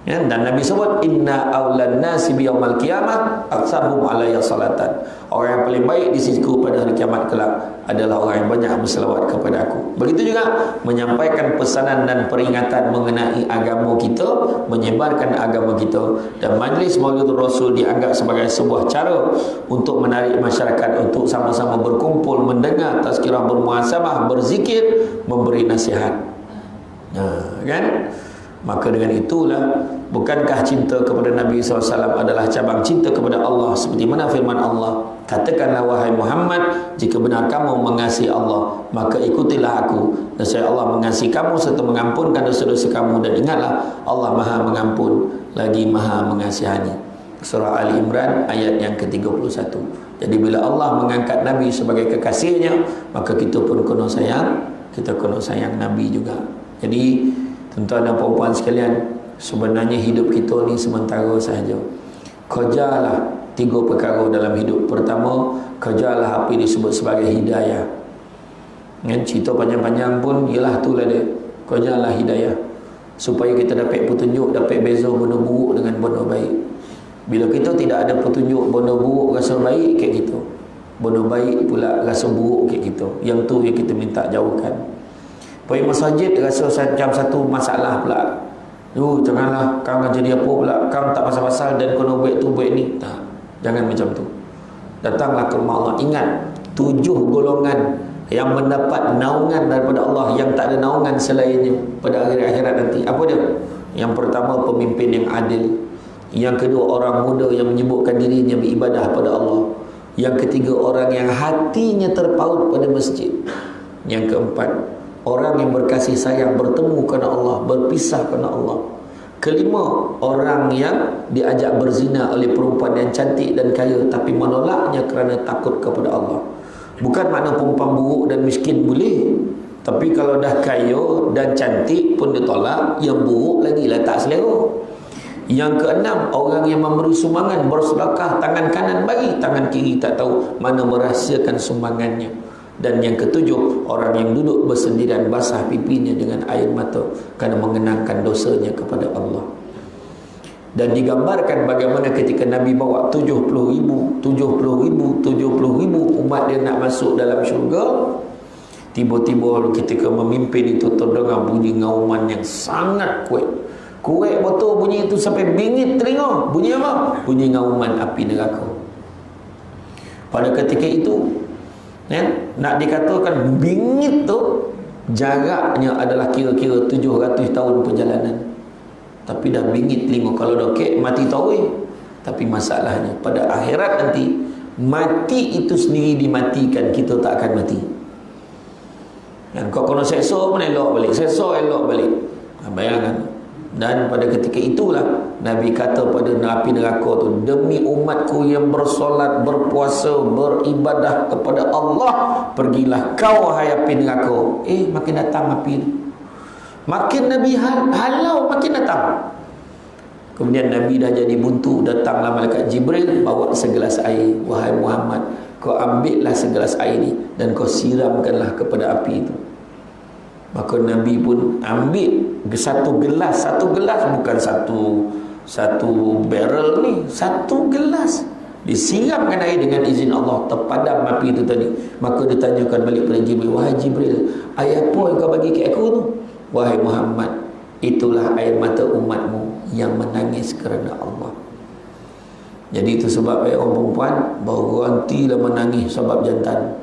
Ya, dan Nabi sebut, inna awlan nasi biyaumal qiyamah aktsaruhum alayya salatan. Orang yang paling baik di sisiku pada hari kiamat kelak adalah orang yang banyak berselawat kepada aku. Begitu juga menyampaikan pesanan dan peringatan mengenai agama kita, menyebarkan agama kita. Dan majlis Maulidul Rasul dianggap sebagai sebuah cara untuk menarik masyarakat untuk sama-sama berkumpul, mendengar tazkirah, bermuhasabah, berzikir, memberi nasihat. Kan? Maka dengan itulah, bukankah cinta kepada Nabi SAW adalah cabang cinta kepada Allah, seperti mana firman Allah, katakanlah wahai Muhammad, jika benar kamu mengasihi Allah, maka ikutilah aku, dan saya Allah mengasihi kamu serta mengampunkan dosa-dosa kamu, dan ingatlah Allah Maha Mengampun lagi Maha Mengasihani. Surah Ali Imran ayat yang ke-31. Jadi bila Allah mengangkat Nabi sebagai kekasihnya, maka kita pun kena sayang, kita kena sayang Nabi juga. Jadi tuan-tuan dan puan-puan sekalian, sebenarnya hidup kita ni sementara sahaja. Kerjalah 3 perkara dalam hidup. Pertama, kerjalah apa yang disebut sebagai hidayah. Kan cerita panjang-panjang pun ialah itulah dia. Kerjalah hidayah supaya kita dapat petunjuk, dapat beza benda buruk dengan benda baik. Bila kita tidak ada petunjuk, benda buruk rasa baik kat kita, benda baik pula rasa buruk kat kita. Yang tu yang kita minta jauhkan. Pergi masjid rasa macam satu masalah pula. Janganlah kau nak jadi apa pula, kau tak pasal-pasal dan kau nak buat tu buat ni. Tak, jangan macam tu. Datanglah ke rumah Allah. Ingat 7 golongan yang mendapat naungan daripada Allah, yang tak ada naungan selainnya pada akhirat nanti. Apa dia? Yang pertama, pemimpin yang adil. Yang kedua, orang muda yang menyibukkan dirinya beribadah pada Allah. Yang ketiga, orang yang hatinya terpaut pada masjid. Yang keempat, orang yang berkasih sayang bertemu kerana Allah, berpisah kerana Allah. Kelima, orang yang diajak berzina oleh perempuan yang cantik dan kaya tapi menolaknya kerana takut kepada Allah. Bukan makna perempuan buruk dan miskin boleh, tapi kalau dah kaya dan cantik pun ditolak, yang buruk lagi lah tak selera. Yang keenam, orang yang memberi sumbangan, bersedekah, tangan kanan bagi, tangan kiri tak tahu mana merahsiakan sumbangannya. Dan yang ketujuh, orang yang duduk bersendirian basah pipinya dengan air mata kerana mengenangkan dosanya kepada Allah. Dan digambarkan bagaimana ketika Nabi bawa 70,000 umat dia nak masuk dalam syurga, tiba-tiba ketika memimpin itu terdengar bunyi ngauman yang sangat kuat. Kuat betul bunyi itu sampai bingit telinga. Bunyi apa? Bunyi ngauman api neraka. Pada ketika itu, nak dikatakan bingit tu, jaraknya adalah kira-kira 700 tahun perjalanan. Tapi dah bingit telinga. Kalau dokek mati tahu. Tapi masalahnya pada akhirat nanti, mati itu sendiri dimatikan, kita tak akan mati. Dan kau kena seksa pun elok balik, seksa elok balik. Bayangkan. Dan pada ketika itulah Nabi kata pada api neraka tu, demi umatku yang bersolat, berpuasa, beribadah kepada Allah, pergilah kau wahai api neraka. Makin datang api tu, makin Nabi halau, makin datang. Kemudian Nabi dah jadi buntu, datanglah malaikat Jibril bawa segelas air. Wahai Muhammad, kau ambillah segelas air ni dan kau siramkanlah kepada api itu. Maka Nabi pun ambil satu gelas bukan satu barrel ni, satu gelas, disiramkan air dengan izin Allah, terpadam api itu tadi. Maka ditanyakan balik pada Jibril, wahai Jibril, air apa yang kau bagi ke aku tu? Wahai Muhammad, itulah air mata umatmu yang menangis kerana Allah. Jadi itu sebab orang perempuan berhentilah menangis sebab jantan.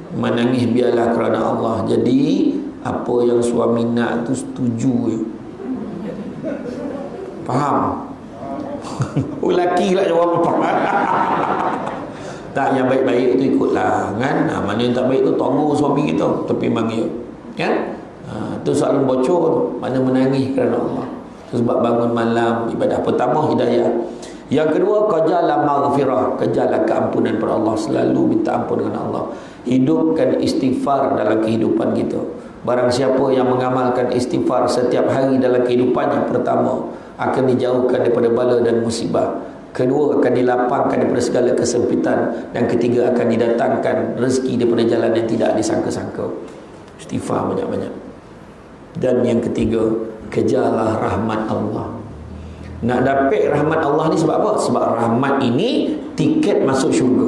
Menangis biarlah kerana Allah. Jadi apa yang suami nak tu setuju. Faham? Lelaki lah jawab apa? Tak, yang baik-baik tu ikutlah kan. Mana yang tak baik tu tunggu suami kita, tapi manggil kan. tu soalan bocor tu, mana menangis kerana Allah. Tu sebab bangun malam ibadah. Pertama hidayah. Yang kedua, kejarlah maghfirah, kejarlah keampunan pada Allah, selalu minta ampun dengan Allah. Hidupkan istighfar dalam kehidupan kita. Barang siapa yang mengamalkan istighfar setiap hari dalam kehidupannya, pertama akan dijauhkan daripada bala dan musibah. Kedua, akan dilapangkan daripada segala kesempitan. Dan ketiga, akan didatangkan rezeki daripada jalan yang tidak disangka-sangka. Istighfar banyak-banyak. Dan yang ketiga, kejarlah rahmat Allah. Nak dapat rahmat Allah ni sebab apa? Sebab rahmat ini tiket masuk syurga.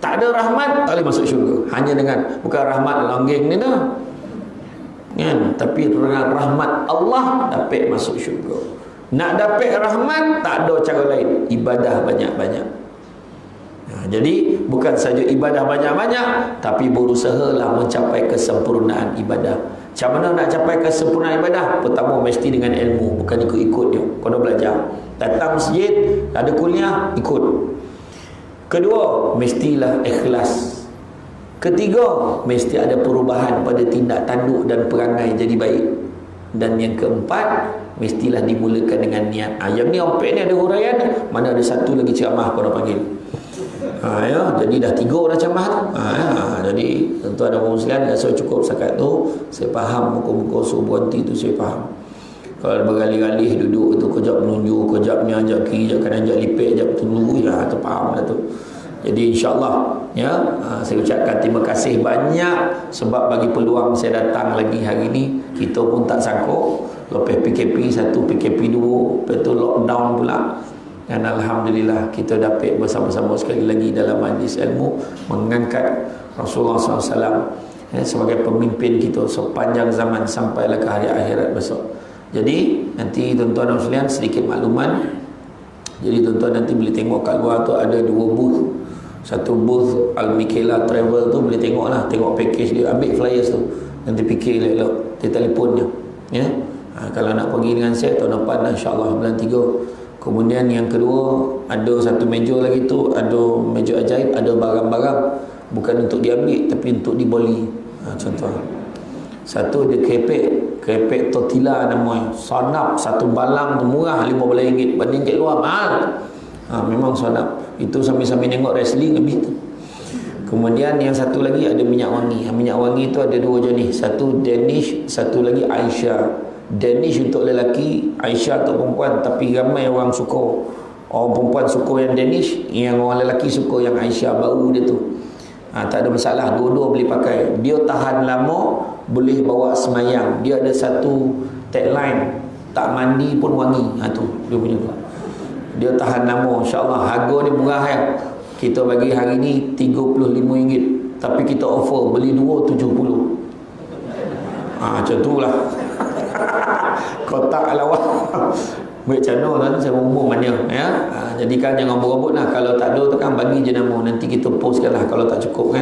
Tak ada rahmat, tak boleh masuk syurga. Hanya dengan, bukan rahmat langgeng ni dah, kan? Tapi dengan rahmat Allah dapat masuk syurga. Nak dapat rahmat, tak ada cara lain, ibadah banyak-banyak. Jadi bukan saja ibadah banyak-banyak, tapi berusahalah mencapai kesempurnaan ibadah. Macam mana nak capai kesempurnaan ibadah? Pertama, mesti dengan ilmu, bukan ikut-ikut dia. Kena belajar. Datang masjid, ada kuliah, ikut. Kedua, mestilah ikhlas. Ketiga, mesti ada perubahan pada tindak tanduk dan perangai jadi baik. Dan yang keempat, mestilah dimulakan dengan niat. Yang ni ompek ni ada huraian, mana ada satu lagi ceramah kau dah panggil. Ya, jadi dah 3 dah ceramah tu. Jadi tuan-tuan dan muslimin, rasa cukup setakat tu. Saya faham muka-muka suruh berhenti tu, saya faham. Kalau bergalih-galih duduk tu, kejap menunjuk, kejap ni ajak kiri, ajak kanan, ajak lipik, ajak tunggu, ya terfaham dah tu. Jadi insya-Allah ya, saya ucapkan terima kasih banyak sebab bagi peluang saya datang lagi hari ni. Kita pun tak sangka lepas PKP 1, PKP 2, lepas tu lockdown pula. Dan alhamdulillah kita dapat bersama-sama sekali lagi dalam majlis ilmu mengangkat Rasulullah SAW sebagai pemimpin kita sepanjang zaman sampailah ke hari akhirat besok. Jadi nanti tuan-tuan dan sekalian sedikit makluman. Jadi tuan-tuan nanti boleh tengok kat luar tu ada 2 booth. Satu booth Al-Mikela Travel tu boleh tengok lah, tengok package dia, ambil flyers tu, nanti fikir elok-elok dia telefon dia ya. Kalau nak pergi dengan saya tahun depan insya-Allah bulan 3. Kemudian yang kedua, ada satu meja lagi tu, ada meja ajaib, ada barang-barang bukan untuk diambil tapi untuk dibeli. Contoh satu dia krepek tortilla namanya, sanap satu balang tu murah RM15, banding kat luar mahal. Memang sanap itu sambil-sambil tengok wrestling habis tu. Kemudian yang satu lagi ada minyak wangi. Minyak wangi tu ada 2 jenis, satu Danish, satu lagi Aisyah. Danish untuk lelaki, Aisyah untuk perempuan. Tapi ramai orang suka, orang perempuan suka yang Danish, yang orang lelaki suka yang Aisyah baru dia tu. Tak ada masalah, dua-dua boleh pakai. Dia tahan lama, boleh bawa semayang. Dia ada satu tagline, tak mandi pun wangi. Tu dia punya tu. Dia tahan lama, insya-Allah. Harga ni murah ya. Kita bagi hari ni RM35, tapi kita offer beli 2 70. Macam tu lah. Kotak lawan. Baik channel kan, saya umum mana ya. Jadi kan jangan berebut lah. Kalau tak ada tu kan bagi je nama, nanti kita postkan lah kalau tak cukup kan.